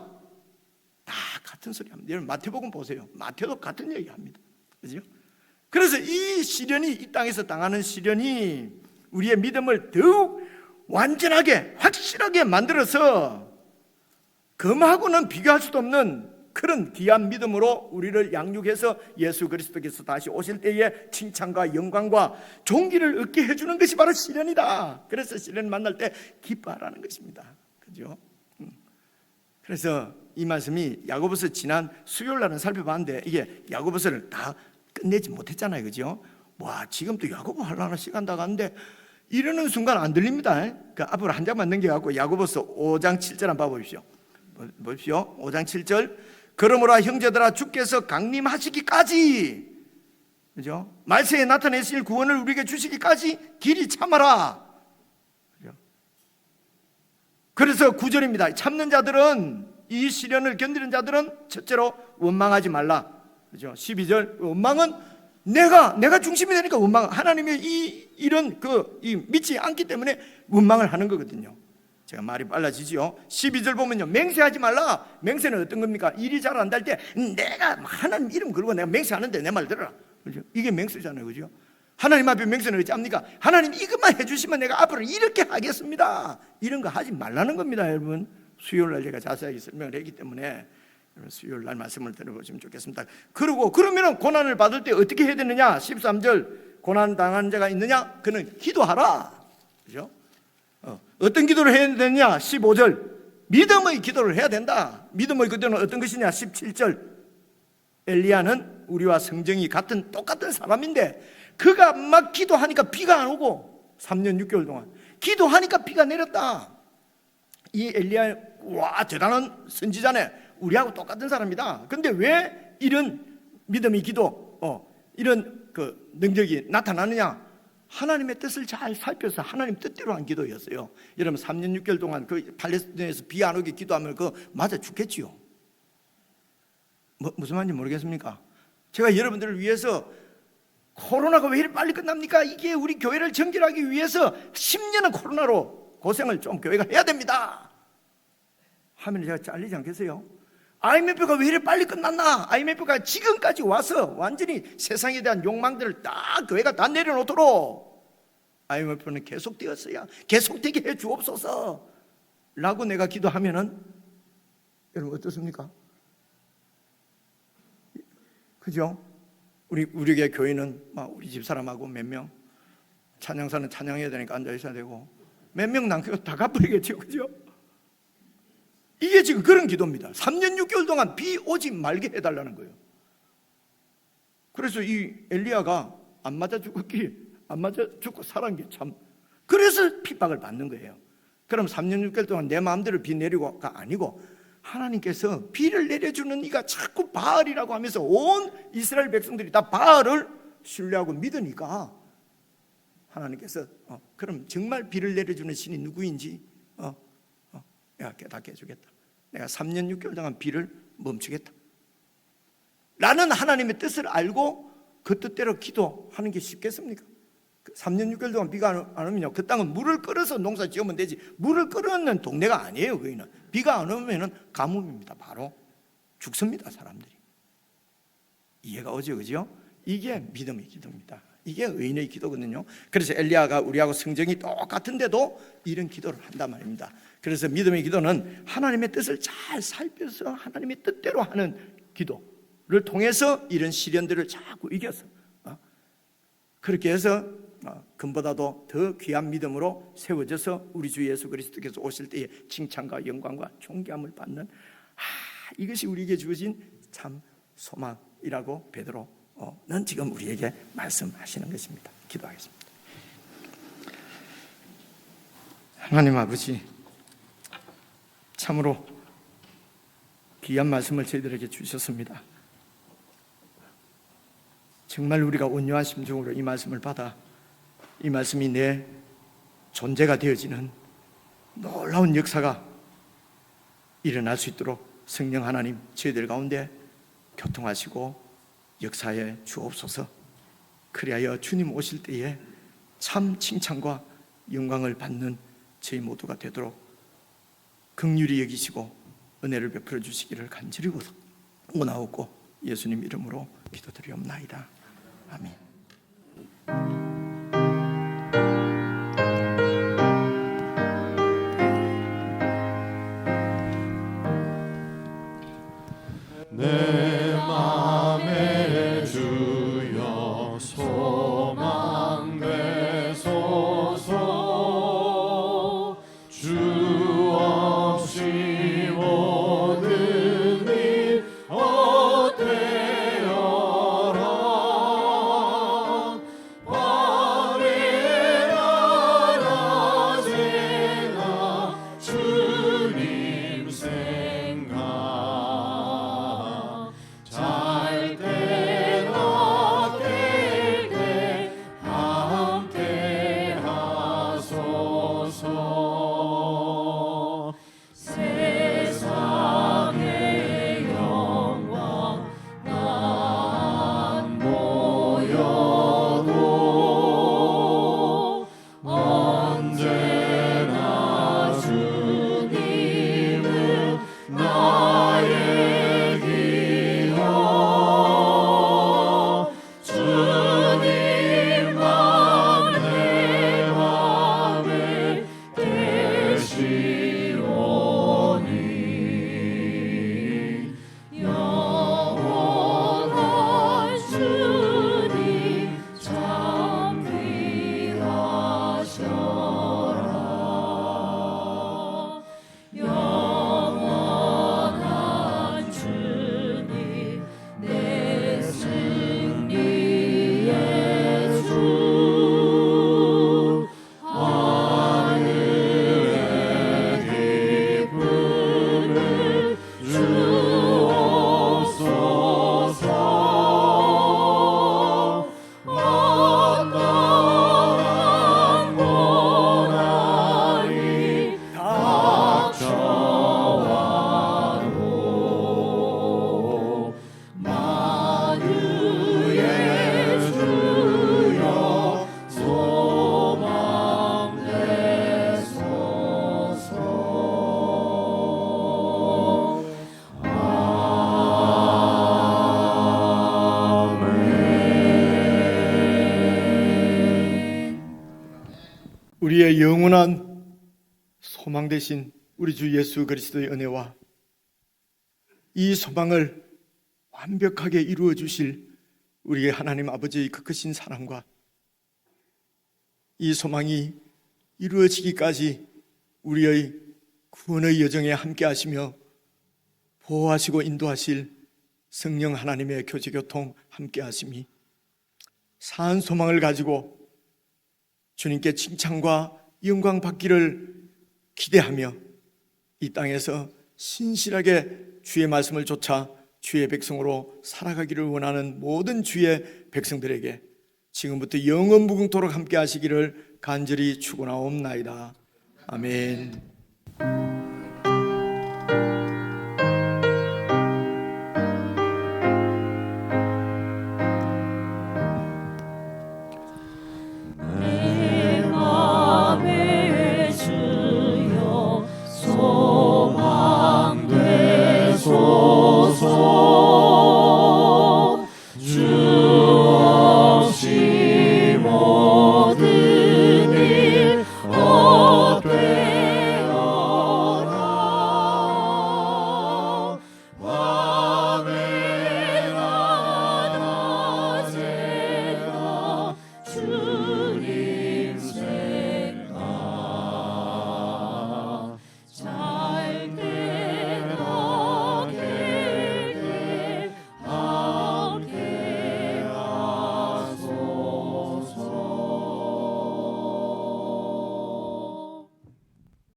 다 같은 소리 합니다. 여러분 마태복음 보세요. 마태도 같은 얘기 합니다. 그죠? 그래서 이 시련이, 이 땅에서 당하는 시련이 우리의 믿음을 더욱 완전하게 확실하게 만들어서 금하고는 비교할 수도 없는 그런 귀한 믿음으로 우리를 양육해서 예수 그리스도께서 다시 오실 때에 칭찬과 영광과 존귀를 얻게 해주는 것이 바로 시련이다. 그래서 시련을 만날 때 기뻐하라는 것입니다. 그죠? 그래서 이 말씀이 야고보서 지난 수요일 날은 살펴봤는데, 이게 야고보서를 다 끝내지 못했잖아요. 그죠? 와, 지금 또 야고보 하려는 시간 다 갔는데 이러는 순간 안 들립니다. 그러니까 앞으로 한 장만 넘겨갖고 야고보서 5장 7절 한번 봐보십시오. 보십시오. 5장 7절. 그러므로 형제들아, 주께서 강림하시기까지, 그죠? 말세에 나타내실 구원을 우리에게 주시기까지 길이 참아라. 그죠? 그래서 9절입니다. 참는 자들은, 이 시련을 견디는 자들은 첫째로 원망하지 말라. 그죠? 12절. 원망은 내가 중심이 되니까 원망. 하나님의 이런 믿지 않기 때문에 원망을 하는 거거든요. 제가 말이 빨라지지요. 12절 보면요, 맹세하지 말라. 맹세는 어떤 겁니까? 일이 잘 안 될 때 내가 하나님 이름 걸고 내가 맹세하는데 내 말 들어라. 그죠? 이게 맹세잖아요. 그죠? 하나님 앞에 맹세는 어찌 합니까? 하나님 이것만 해주시면 내가 앞으로 이렇게 하겠습니다. 이런 거 하지 말라는 겁니다. 여러분, 수요일 날 제가 자세하게 설명을 했기 때문에 수요일 날 말씀을 들어보시면 좋겠습니다. 그러면 고난을 받을 때 어떻게 해야 되느냐? 13절. 고난 당한 자가 있느냐? 그는 기도하라. 그죠? 어떤 기도를 해야 되느냐? 15절. 믿음의 기도를 해야 된다. 믿음의 기도는 어떤 것이냐? 17절. 엘리야는 우리와 성정이 똑같은 사람인데 그가 막 기도하니까 비가 안 오고 3년 6개월 동안 기도하니까 비가 내렸다. 이 엘리야, 와, 대단한 선지자네. 우리하고 똑같은 사람이다. 근데 왜 이런 믿음의 기도, 이런 능력이 나타나느냐? 하나님의 뜻을 잘 살펴서 하나님 뜻대로 한 기도였어요. 여러분 3년 6개월 동안 팔레스타인에서 비 안 오게 기도하면 맞아 죽겠지요. 무슨 말인지 모르겠습니까? 제가 여러분들을 위해서, 코로나가 왜 이렇게 빨리 끝납니까? 이게 우리 교회를 정결하기 위해서 10년은 코로나로 고생을 좀 교회가 해야 됩니다 하면 제가 잘리지 않겠어요? IMF가 왜 이렇게 빨리 끝났나? IMF가 지금까지 와서 완전히 세상에 대한 욕망들을 다 교회가 다 내려놓도록 IMF는 계속되었어야 계속되게 해 주옵소서 라고 내가 기도하면은 여러분 어떻습니까? 그죠? 우리 교회는 우리 집사람하고 몇 명, 찬양사는 찬양해야 되니까 앉아 있어야 되고 몇 명 남기고 다 갚아야겠죠. 그죠? 이게 지금 그런 기도입니다. 3년 6개월 동안 비 오지 말게 해달라는 거예요. 그래서 이 엘리야가 안 맞아 죽고 살아난 게 참, 그래서 핍박을 받는 거예요. 그럼 3년 6개월 동안 내 마음대로 비 내리고가 아니고 하나님께서 비를 내려주는 이가 자꾸 바알이라고 하면서 온 이스라엘 백성들이 다 바알을 신뢰하고 믿으니까 하나님께서 그럼 정말 비를 내려주는 신이 누구인지 내가 깨닫게 해주겠다. 내가 3년 6개월 동안 비를 멈추겠다 라는 하나님의 뜻을 알고 그 뜻대로 기도하는 게 쉽겠습니까? 3년 6개월 동안 비가 안 오면요, 그 땅은 물을 끌어서 농사 지으면 되지 물을 끌어놓는 동네가 아니에요. 거기는 비가 안 오면 가뭄입니다. 바로 죽습니다. 사람들이. 이해가 오죠, 그죠? 이게 믿음의 기도입니다. 이게 의인의 기도거든요. 그래서 엘리야가 우리하고 성정이 똑같은데도 이런 기도를 한단 말입니다. 그래서 믿음의 기도는 하나님의 뜻을 잘 살펴서 하나님의 뜻대로 하는 기도를 통해서 이런 시련들을 자꾸 이겨서 그렇게 해서 금보다도 더 귀한 믿음으로 세워져서 우리 주 예수 그리스도께서 오실 때에 칭찬과 영광과 존귀함을 받는 이것이 우리에게 주어진 참 소망이라고 베드로는 지금 우리에게 말씀하시는 것입니다. 기도하겠습니다. 하나님 아버지, 참으로 귀한 말씀을 저희들에게 주셨습니다. 정말 우리가 온유한 심정으로 이 말씀을 받아 이 말씀이 내 존재가 되어지는 놀라운 역사가 일어날 수 있도록 성령 하나님 저희들 가운데 교통하시고 역사에 주옵소서. 그리하여 주님 오실 때에 참 칭찬과 영광을 받는 저희 모두가 되도록 긍휼히 여기시고 은혜를 베풀어 주시기를 간절히 원하옵고 예수님 이름으로 기도드리옵나이다. 아멘. 내 맘에 주여 소망 되소서. 주 없이 모든 일 헛되어라. 밤에 낮에나 주님 생각. 잘 때나 깰 때 함께 하소서. 세상의 영광 난 모여도 언제나 주님은 나의 기여. 주님만 내 맘에 계시오니 영원한 주님 참 귀하셔라. 영원한 주님 내 승리의 주. 하늘의 기쁨을 주옵소서. 어떠한 고난이 닥쳐와도 만유의 주여 소망 되소서. 우리의 영원한 소망 되신 우리 주 예수 그리스도의 은혜와 이 소망을 완벽하게 이루어 주실 우리의 하나님 아버지의 그 크신 사랑과 이 소망이 이루어지기까지 우리의 구원의 여정에 함께 하시며 보호하시고 인도하실 성령 하나님의 교제교통 함께 하심이 사한 소망을 가지고 주님께 칭찬과 영광 받기를 기대하며 이 땅에서 신실하게 주의 말씀을 좇아 주의 백성으로 살아가기를 원하는 모든 주의 백성들에게 지금부터 영원 무궁토록 함께 하시기를 간절히 축원하옵나이다. 아멘.